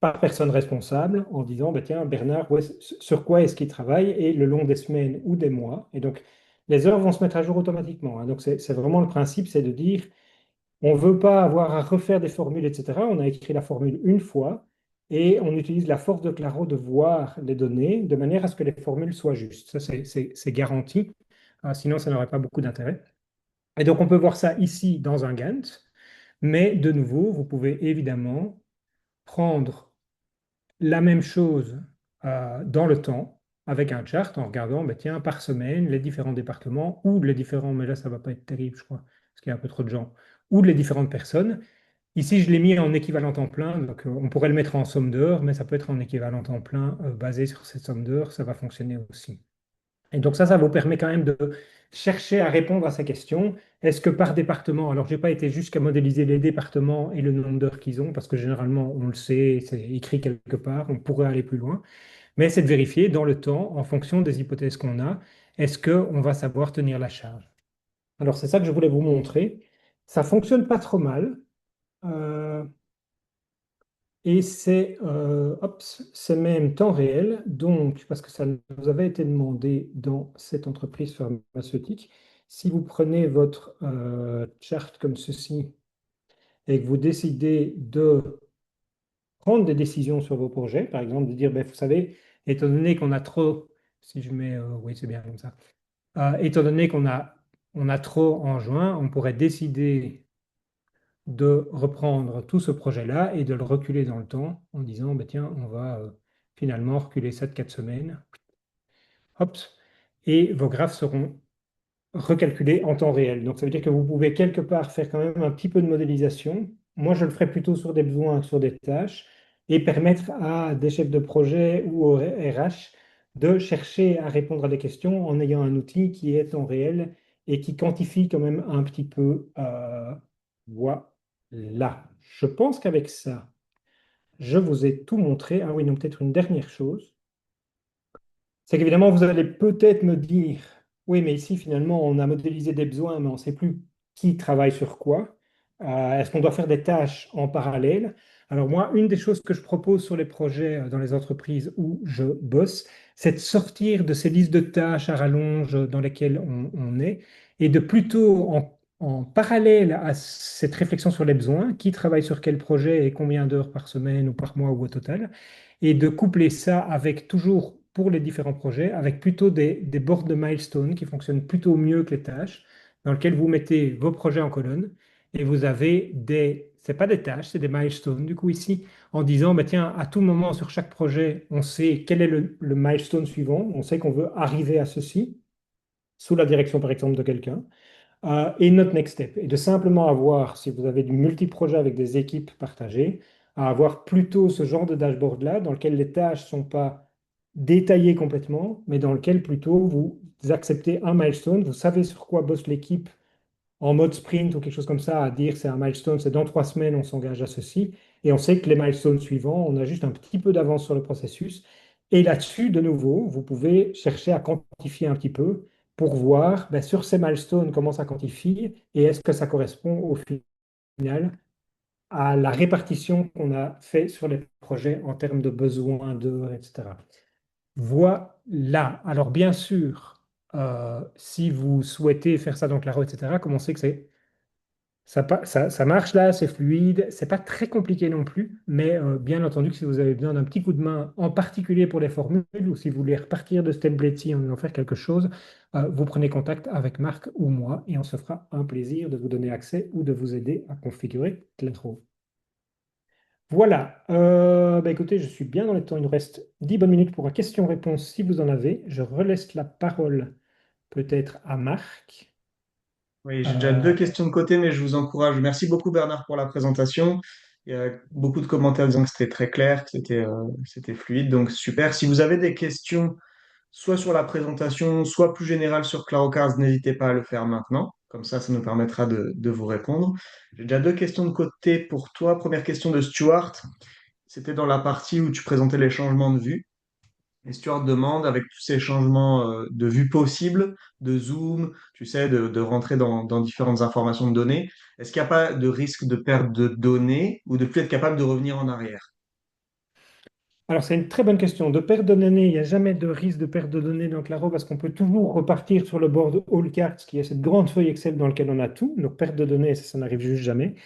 par personne responsable en disant, bah, tiens, Bernard, sur quoi est-ce qu'il travaille et le long des semaines ou des mois. Et donc, les heures vont se mettre à jour automatiquement, hein. Donc, c'est vraiment le principe, c'est de dire, on ne veut pas avoir à refaire des formules, etc. On a écrit la formule une fois et on utilise la force de Claro de voir les données de manière à ce que les formules soient justes. Ça, c'est garanti. Sinon, ça n'aurait pas beaucoup d'intérêt. Et donc, on peut voir ça ici dans un Gantt. Mais de nouveau, vous pouvez évidemment prendre la même chose dans le temps avec un chart en regardant, ben, tiens, par semaine, les différents départements ou les différents, mais là, ça va pas être terrible, je crois, parce qu'il y a un peu trop de gens, ou les différentes personnes. Ici, je l'ai mis en équivalent temps plein, donc on pourrait le mettre en somme d'heures, mais ça peut être en équivalent temps plein basé sur cette somme d'heures, ça va fonctionner aussi. Et donc ça vous permet quand même de chercher à répondre à ces questions. Est-ce que par département, alors je n'ai pas été jusqu'à modéliser les départements et le nombre d'heures qu'ils ont, parce que généralement on le sait, c'est écrit quelque part, on pourrait aller plus loin, mais c'est de vérifier dans le temps, en fonction des hypothèses qu'on a, est-ce qu'on va savoir tenir la charge. Alors c'est ça que je voulais vous montrer. Ça fonctionne pas trop mal. Euh, Et c'est même temps réel, donc, parce que ça nous avait été demandé dans cette entreprise pharmaceutique, si vous prenez votre charte comme ceci et que vous décidez de prendre des décisions sur vos projets, par exemple de dire, ben, vous savez, étant donné qu'on a trop, si je mets, oui, c'est bien comme ça. Étant donné on a trop en juin, on pourrait décider de reprendre tout ce projet-là et de le reculer dans le temps en disant, bah, tiens, on va finalement reculer ça de 4 semaines. Hop, et vos graphes seront recalculés en temps réel. Donc ça veut dire que vous pouvez quelque part faire quand même un petit peu de modélisation. Moi, je le ferai plutôt sur des besoins que sur des tâches et permettre à des chefs de projet ou au RH de chercher à répondre à des questions en ayant un outil qui est en réel et qui quantifie quand même un petit peu. Voilà. Je pense qu'avec ça, je vous ai tout montré. Ah oui, non, peut-être une dernière chose. C'est qu'évidemment, vous allez peut-être me dire, oui, mais ici, finalement, on a modélisé des besoins, mais on ne sait plus qui travaille sur quoi. Est-ce qu'on doit faire des tâches en parallèle? Alors moi, une des choses que je propose sur les projets dans les entreprises où je bosse, c'est de sortir de ces listes de tâches à rallonge dans lesquelles on est et de plutôt en parallèle à cette réflexion sur les besoins, qui travaille sur quel projet et combien d'heures par semaine ou par mois ou au total, et de coupler ça avec toujours pour les différents projets, avec plutôt des boards de milestones qui fonctionnent plutôt mieux que les tâches, dans lesquels vous mettez vos projets en colonne et vous avez c'est pas des tâches, c'est des milestones. Du coup, ici, en disant, bah, tiens, à tout moment sur chaque projet, on sait quel est le milestone suivant, on sait qu'on veut arriver à ceci, sous la direction, par exemple, de quelqu'un. Et notre next step est de simplement avoir, si vous avez du multi-projet avec des équipes partagées, à avoir plutôt ce genre de dashboard-là dans lequel les tâches ne sont pas détaillées complètement, mais dans lequel plutôt vous acceptez un milestone, vous savez sur quoi bosse l'équipe en mode sprint ou quelque chose comme ça, à dire c'est un milestone, c'est dans 3 semaines, on s'engage à ceci, et on sait que les milestones suivants, on a juste un petit peu d'avance sur le processus. Et là-dessus, de nouveau, vous pouvez chercher à quantifier un petit peu pour voir ben, sur ces milestones comment ça quantifie et est-ce que ça correspond au final à la répartition qu'on a fait sur les projets en termes de besoins, d'heures, etc. Voilà. Alors bien sûr, si vous souhaitez faire ça dans Claro, etc., comme on sait que ça marche là, c'est fluide, c'est pas très compliqué non plus, mais bien entendu que si vous avez besoin d'un petit coup de main, en particulier pour les formules, ou si vous voulez repartir de ce template-ci en faire quelque chose, vous prenez contact avec Marc ou moi et on se fera un plaisir de vous donner accès ou de vous aider à configurer Claro. Voilà. Bah écoutez, je suis bien dans le temps. Il nous reste 10 bonnes minutes pour une question-réponse si vous en avez. Je relaisse la parole peut-être à Marc. Oui, j'ai déjà Euh, deux questions de côté, mais je vous encourage. Merci beaucoup Bernard pour la présentation. Il y a beaucoup de commentaires disant que c'était très clair, que c'était fluide, donc super. Si vous avez des questions, soit sur la présentation, soit plus générales sur ClaroCards, n'hésitez pas à le faire maintenant. Comme ça nous permettra de vous répondre. J'ai déjà deux questions de côté pour toi. Première question de Stuart. C'était dans la partie où tu présentais les changements de vue. Et Stuart demande, avec tous ces changements de vue possibles, de zoom, tu sais, de rentrer dans différentes informations de données, est-ce qu'il n'y a pas de risque de perte de données ou de plus être capable de revenir en arrière? Alors, c'est une très bonne question. De perte de données, il n'y a jamais de risque de perte de données dans Claro parce qu'on peut toujours repartir sur le board All Cards, qui est cette grande feuille Excel dans laquelle on a tout. Donc, perte de données, ça n'arrive juste jamais.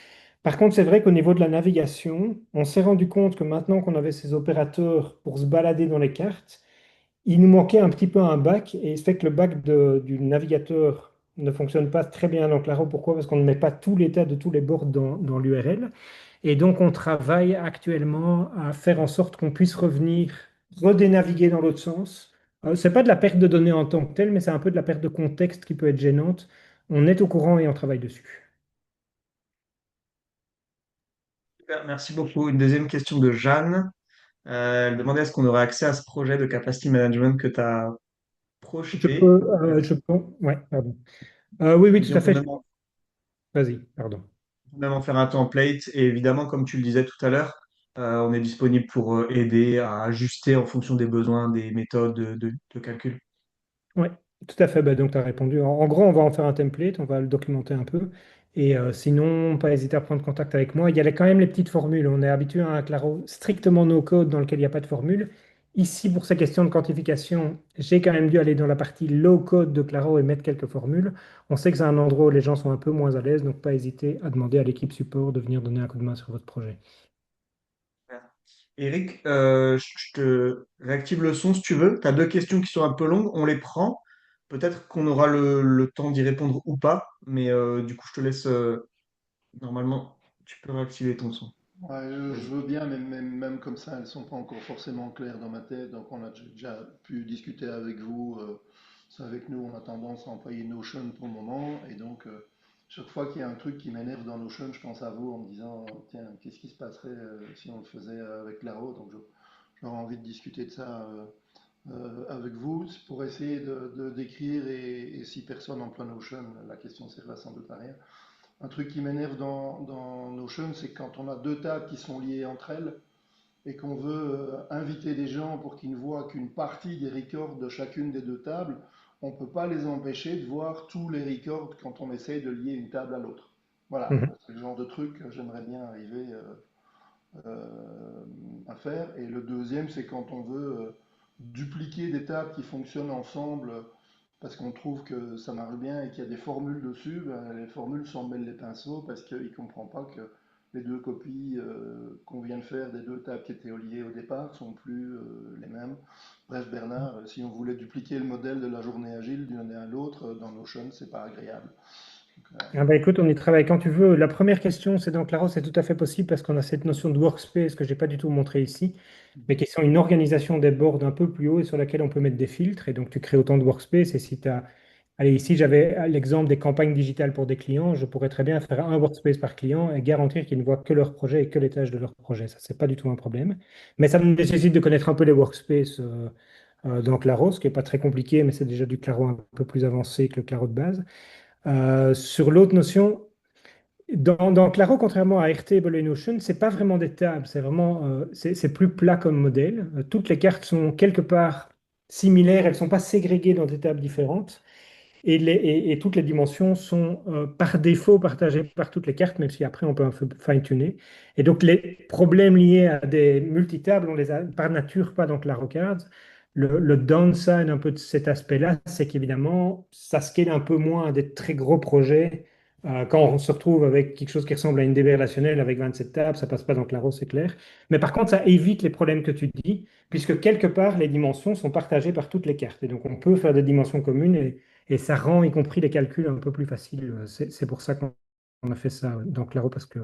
Par contre, c'est vrai qu'au niveau de la navigation, on s'est rendu compte que maintenant qu'on avait ces opérateurs pour se balader dans les cartes, il nous manquait un petit peu un back et il se fait que le back du navigateur ne fonctionne pas très bien dans Claro. Pourquoi? Parce qu'on ne met pas tout l'état de tous les boards dans l'URL. Et donc, on travaille actuellement à faire en sorte qu'on puisse revenir, redénaviguer dans l'autre sens. Ce n'est pas de la perte de données en tant que telle, mais c'est un peu de la perte de contexte qui peut être gênante. On est au courant et on travaille dessus. Super, merci beaucoup. Une deuxième question de Jeanne. Elle demandait est-ce qu'on aurait accès à ce projet de capacity management que tu as projeté. Ouais, pardon. Oui, oui, Et puis tout on à peut fait. même Vas-y, pardon. même en faire un template. Et évidemment, comme tu le disais tout à l'heure, on est disponible pour aider à ajuster en fonction des besoins, des méthodes de calcul. Oui, tout à fait. Bah, donc, tu as répondu. En gros, on va en faire un template, on va le documenter un peu. Et sinon, pas hésiter à prendre contact avec moi. Il y a quand même les petites formules. On est habitué à un Claro strictement no-code dans lequel il n'y a pas de formule. Ici, pour ces questions de quantification, j'ai quand même dû aller dans la partie low-code de Claro et mettre quelques formules. On sait que c'est un endroit où les gens sont un peu moins à l'aise, donc pas hésiter à demander à l'équipe support de venir donner un coup de main sur votre projet. Eric, je te réactive le son si tu veux. Tu as deux questions qui sont un peu longues, on les prend. Peut-être qu'on aura le temps d'y répondre ou pas, mais du coup, je te laisse. Normalement, tu peux réactiver ton son. Ouais, je Vas-y. veux bien, mais même comme ça, elles sont pas encore forcément claires dans ma tête. Donc, on a déjà pu discuter avec vous. C'est avec nous, on a tendance à employer Notion pour le moment. Et donc, chaque fois qu'il y a un truc qui m'énerve dans Notion, je pense à vous en me disant, tiens, qu'est-ce qui se passerait si on le faisait avec Claro? Donc, j'aurais envie de discuter de ça avec vous pour essayer de décrire. Et si personne emploie Notion, la question servira sans doute à rien. Un truc qui m'énerve dans Notion, c'est quand on a deux tables qui sont liées entre elles et qu'on veut inviter des gens pour qu'ils ne voient qu'une partie des records de chacune des deux tables, on ne peut pas les empêcher de voir tous les records quand on essaye de lier une table à l'autre. Voilà, Mhm. c'est le genre de truc que j'aimerais bien arriver à faire. Et le deuxième, c'est quand on veut dupliquer des tables qui fonctionnent ensemble parce qu'on trouve que ça marche bien et qu'il y a des formules dessus, ben, les formules s'en mêlent les pinceaux parce qu'il ne comprend pas que les deux copies qu'on vient de faire des deux tables qui étaient liées au départ sont plus les mêmes. Bref, Bernard, si on voulait dupliquer le modèle de la journée agile d'une année à l'autre dans Notion, c'est pas agréable. Donc, Ah bah écoute, on y travaille quand tu veux. La première question, c'est dans Claro, c'est tout à fait possible parce qu'on a cette notion de workspace que je n'ai pas du tout montré ici, mais qui sont une organisation des boards un peu plus haut et sur laquelle on peut mettre des filtres. Et donc, tu crées autant de workspace. Et si tu as... Allez, ici, j'avais l'exemple des campagnes digitales pour des clients. Je pourrais très bien faire un workspace par client et garantir qu'ils ne voient que leur projet et que les tâches de leur projet. Ça, c'est pas du tout un problème. Mais ça nécessite de connaître un peu les workspaces dans Claro, ce qui n'est pas très compliqué, mais c'est déjà du Claro un peu plus avancé que le Claro de base. Sur l'autre notion, dans Claro, contrairement à Airtable et Notion, c'est pas vraiment des tables, c'est vraiment c'est plus plat comme modèle. Toutes les cartes sont quelque part similaires, elles sont pas ségrégées dans des tables différentes et toutes les dimensions sont par défaut partagées par toutes les cartes, même si après on peut un peu fine-tuner. Et donc les problèmes liés à des multitables, on les a par nature pas dans Claro Cards. Le downside un peu de cet aspect-là, c'est qu'évidemment, ça scale un peu moins à des très gros projets. Quand on se retrouve avec quelque chose qui ressemble à une DB relationnelle avec 27 tables, ça passe pas dans Claro, c'est clair. Mais par contre, ça évite les problèmes que tu dis, puisque quelque part, les dimensions sont partagées par toutes les cartes. Et donc, on peut faire des dimensions communes et ça rend y compris les calculs un peu plus faciles. C'est pour ça qu'on a fait ça dans Claro, parce que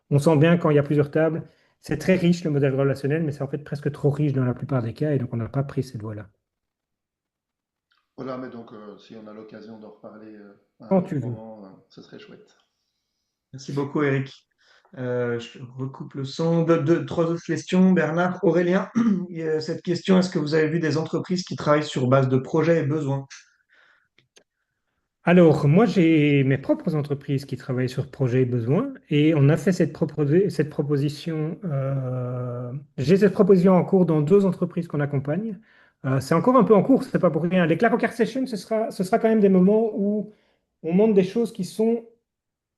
on sent bien quand il y a plusieurs tables, c'est très riche le modèle relationnel, mais c'est en fait presque trop riche dans la plupart des cas, et donc on n'a pas pris cette voie-là. voilà, mais donc si on a l'occasion d'en reparler à un Quand autre tu veux. moment, ce serait chouette. Merci beaucoup, Eric. Je recoupe le son. Trois autres questions. Bernard, Aurélien, il y a cette question, est-ce que vous avez vu des entreprises qui travaillent sur base de projets et besoins? Alors, moi, j'ai mes propres entreprises qui travaillent sur projet et besoins et on a fait cette proposition. J'ai cette proposition en cours dans deux entreprises qu'on accompagne. C'est encore un peu en cours, c'est pas pour rien. Les Clarocar Sessions, ce sera quand même des moments où on montre des choses qui sont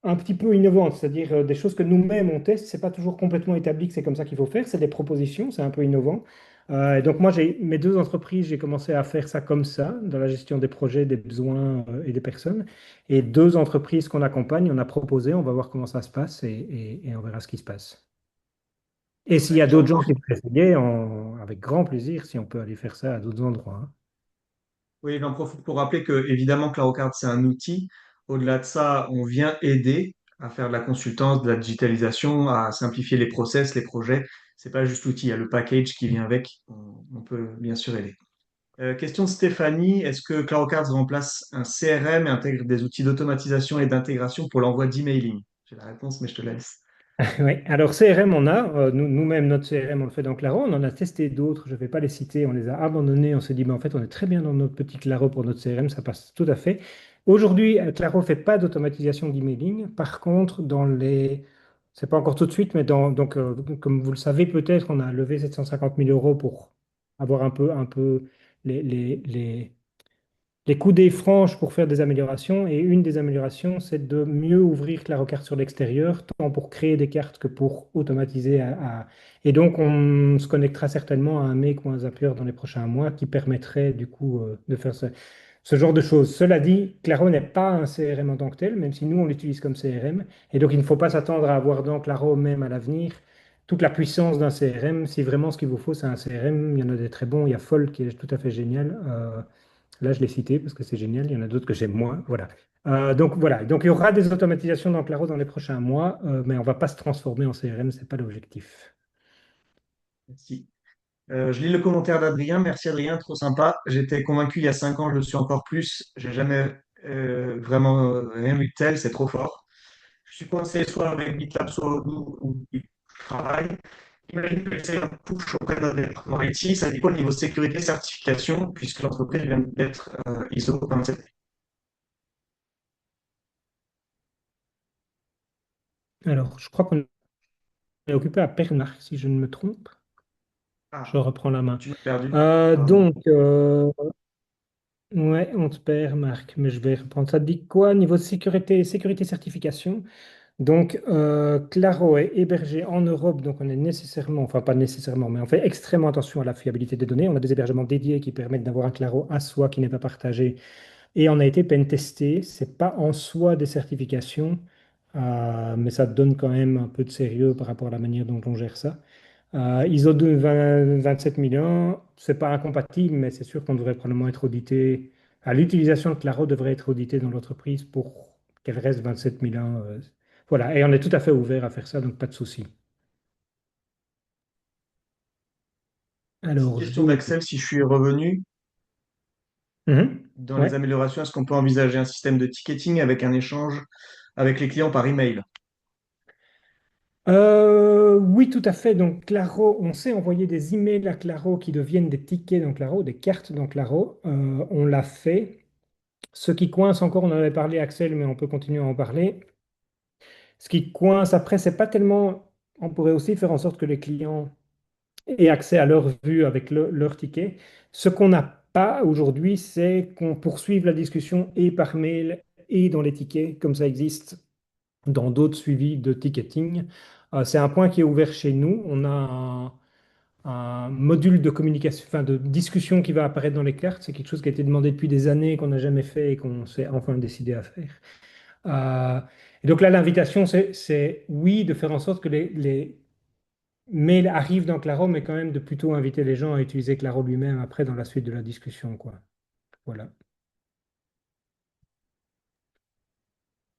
un petit peu innovantes, c'est-à-dire des choses que nous-mêmes on teste. C'est pas toujours complètement établi que c'est comme ça qu'il faut faire. C'est des propositions, c'est un peu innovant. Et donc moi, j'ai mes deux entreprises, j'ai commencé à faire ça comme ça, dans la gestion des projets, des besoins et des personnes. Et deux entreprises qu'on accompagne, on a proposé, on va voir comment ça se passe et on verra ce qui se passe. Et s'il y a J'en d'autres gens qui profite. veulent essayer, avec grand plaisir, si on peut aller faire ça à d'autres endroits, hein. Oui, j'en profite pour rappeler que, évidemment, ClaroCard, c'est un outil. Au-delà de ça, on vient aider à faire de la consultance, de la digitalisation, à simplifier les process, les projets. C'est pas juste l'outil, il y a le package qui vient avec. On peut bien sûr aider. Question de Stéphanie, est-ce que ClaroCards remplace un CRM et intègre des outils d'automatisation et d'intégration pour l'envoi d'emailing? J'ai la réponse, mais je te la laisse. Oui, alors CRM, on a, nous-mêmes, notre CRM, on le fait dans Claro, on en a testé d'autres, je ne vais pas les citer, on les a abandonnés, on s'est dit, mais en fait, on est très bien dans notre petit Claro pour notre CRM, ça passe tout à fait. Aujourd'hui, Claro ne fait pas d'automatisation d'emailing, par contre, c'est pas encore tout de suite, mais donc, comme vous le savez peut-être, on a levé 750 000 euros pour avoir un peu les coudées franches pour faire des améliorations. Et une des améliorations, c'est de mieux ouvrir Claro Carte sur l'extérieur, tant pour créer des cartes que pour automatiser. Et donc, on se connectera certainement à un Make ou un Zapier dans les prochains mois qui permettrait du coup de faire ce genre de choses. Cela dit, Claro n'est pas un CRM en tant que tel, même si nous, on l'utilise comme CRM. Et donc, il ne faut pas s'attendre à avoir dans Claro même à l'avenir toute la puissance d'un CRM. Si vraiment ce qu'il vous faut, c'est un CRM, il y en a des très bons. Il y a Fold qui est tout à fait génial. Là, je l'ai cité parce que c'est génial. Il y en a d'autres que j'aime moins. Voilà. Donc voilà. Donc il y aura des automatisations dans Claro dans les prochains mois, mais on ne va pas se transformer en CRM. C'est pas l'objectif. Merci. Je lis le commentaire d'Adrien. Merci Adrien, trop sympa. J'étais convaincu il y a 5 ans, je le suis encore plus. J'ai jamais vraiment rien vu de tel, c'est trop fort. Je suis coincé soit avec GitLab, soit Odoo ou travail. Imagine que j'essaie un push auprès d'un département IT, ça dit quoi au niveau sécurité certification, puisque l'entreprise vient d'être ISO 27. Alors, je crois qu'on est occupé à Pernard, si je ne me trompe. Je Ah, reprends la main. tu m'as perdu. Euh, Pardon. donc, ouais, on te perd, Marc, mais je vais reprendre. Ça te dit quoi niveau de sécurité certification? Donc, Claro est hébergé en Europe, donc on est nécessairement, enfin pas nécessairement, mais on fait extrêmement attention à la fiabilité des données. On a des hébergements dédiés qui permettent d'avoir un Claro à soi qui n'est pas partagé et on a été pen testé. C'est pas en soi des certifications, mais ça donne quand même un peu de sérieux par rapport à la manière dont on gère ça. ISO 27001, c'est pas incompatible, mais c'est sûr qu'on devrait probablement être audité. L'utilisation de Claro devrait être auditée dans l'entreprise pour qu'elle reste 27001. Voilà, et on est tout à fait ouvert à faire ça, donc pas de souci. Petite Alors, je question vous... d'Axel, si je suis revenu Mhm. dans les Ouais. améliorations, est-ce qu'on peut envisager un système de ticketing avec un échange avec les clients par email? Oui, tout à fait. Donc, Claro, on sait envoyer des emails à Claro qui deviennent des tickets dans Claro, des cartes dans Claro. On l'a fait. Ce qui coince encore, on en avait parlé, Axel, mais on peut continuer à en parler. Ce qui coince après, c'est pas tellement. On pourrait aussi faire en sorte que les clients aient accès à leur vue avec leur ticket. Ce qu'on n'a pas aujourd'hui, c'est qu'on poursuive la discussion et par mail et dans les tickets, comme ça existe dans d'autres suivis de ticketing. C'est un point qui est ouvert chez nous. On a un module de communication, enfin de discussion qui va apparaître dans les cartes. C'est quelque chose qui a été demandé depuis des années, qu'on n'a jamais fait et qu'on s'est enfin décidé à faire. Euh, et donc là, l'invitation, c'est oui, de faire en sorte que les mails arrivent dans Claro, mais quand même de plutôt inviter les gens à utiliser Claro lui-même après dans la suite de la discussion, quoi. Voilà.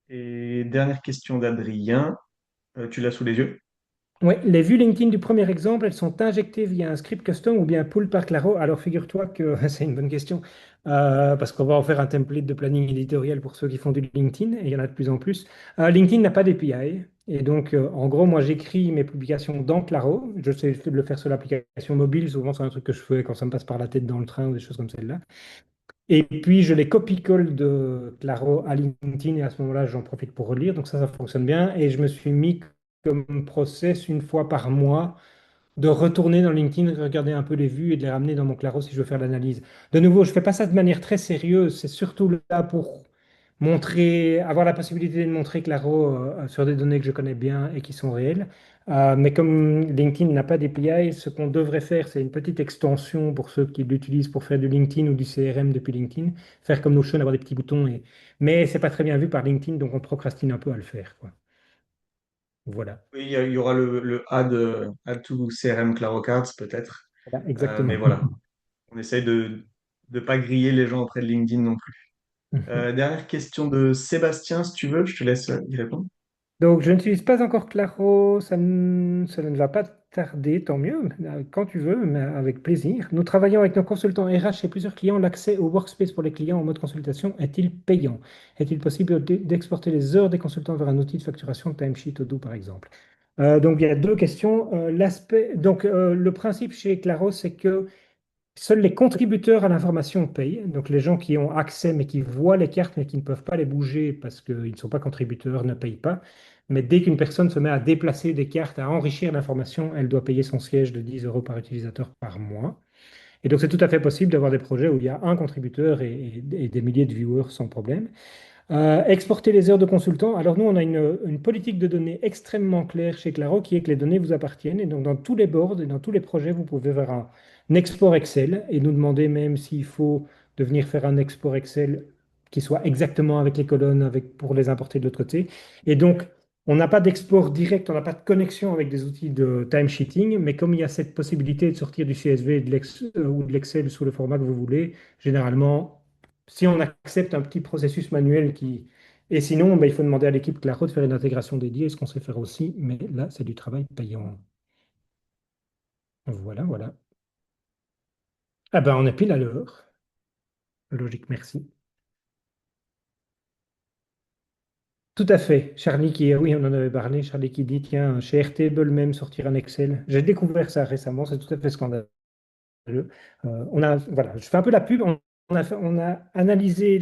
Et dernière question d'Adrien, tu l'as sous les yeux? Oui, les vues LinkedIn du premier exemple, elles sont injectées via un script custom ou bien pull par Claro. Alors figure-toi que c'est une bonne question parce qu'on va en faire un template de planning éditorial pour ceux qui font du LinkedIn et il y en a de plus en plus. LinkedIn n'a pas d'API et donc en gros, moi j'écris mes publications dans Claro. Je sais le faire sur l'application mobile, souvent c'est un truc que je fais quand ça me passe par la tête dans le train ou des choses comme celle-là. Et puis, je les copie-colle de Claro à LinkedIn et à ce moment-là, j'en profite pour relire. Donc ça fonctionne bien. Et je me suis mis comme process une fois par mois de retourner dans LinkedIn, regarder un peu les vues et de les ramener dans mon Claro si je veux faire l'analyse. De nouveau, je ne fais pas ça de manière très sérieuse. C'est surtout là pour montrer, avoir la possibilité de montrer Claro sur des données que je connais bien et qui sont réelles. Mais comme LinkedIn n'a pas d'API, ce qu'on devrait faire, c'est une petite extension pour ceux qui l'utilisent pour faire du LinkedIn ou du CRM depuis LinkedIn, faire comme Notion, avoir des petits boutons. Mais c'est pas très bien vu par LinkedIn, donc on procrastine un peu à le faire, quoi. Voilà. Oui, il y aura le add to CRM Claro Cards peut-être. Voilà, Mais exactement. voilà, on essaye de ne pas griller les gens auprès de LinkedIn non plus. Dernière question de Sébastien, si tu veux, je te laisse y répondre. Donc, je n'utilise pas encore Claro, ça ne va pas tarder, tant mieux, quand tu veux, mais avec plaisir. Nous travaillons avec nos consultants RH chez plusieurs clients. L'accès au workspace pour les clients en mode consultation est-il payant? Est-il possible d'exporter les heures des consultants vers un outil de facturation, Timesheet, Odoo par exemple? Donc, il y a deux questions. Le principe chez Claro, c'est que seuls les contributeurs à l'information payent, donc les gens qui ont accès mais qui voient les cartes mais qui ne peuvent pas les bouger parce qu'ils ne sont pas contributeurs ne payent pas. Mais dès qu'une personne se met à déplacer des cartes, à enrichir l'information, elle doit payer son siège de 10 euros par utilisateur par mois. Et donc c'est tout à fait possible d'avoir des projets où il y a un contributeur et des milliers de viewers sans problème. Exporter les heures de consultant. Alors nous, on a une politique de données extrêmement claire chez Claro qui est que les données vous appartiennent. Et donc dans tous les boards et dans tous les projets, vous pouvez faire un export Excel et nous demander même s'il faut de venir faire un export Excel qui soit exactement avec les colonnes pour les importer de l'autre côté. Et donc, on n'a pas d'export direct, on n'a pas de connexion avec des outils de timesheeting, mais comme il y a cette possibilité de sortir du CSV ou de l'Excel sous le format que vous voulez, généralement, si on accepte un petit processus manuel qui... Et sinon, ben, il faut demander à l'équipe Claro de faire une intégration dédiée, ce qu'on sait faire aussi, mais là, c'est du travail payant. Voilà, voilà. Ah ben, on est pile à l'heure. Logique, merci. Tout à fait. Charlie qui, oui, on en avait parlé, Charlie qui dit, tiens, chez Airtable même sortir un Excel. J'ai découvert ça récemment, c'est tout à fait scandaleux. Voilà, je fais un peu la pub. On a analysé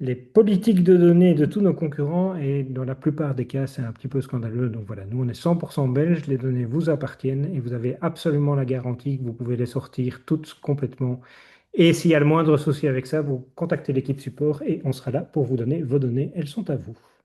les politiques de données de tous nos concurrents et dans la plupart des cas, c'est un petit peu scandaleux. Donc voilà, nous, on est 100% belges, les données vous appartiennent et vous avez absolument la garantie que vous pouvez les sortir toutes complètement. Et s'il y a le moindre souci avec ça, vous contactez l'équipe support et on sera là pour vous donner vos données. Elles sont à vous.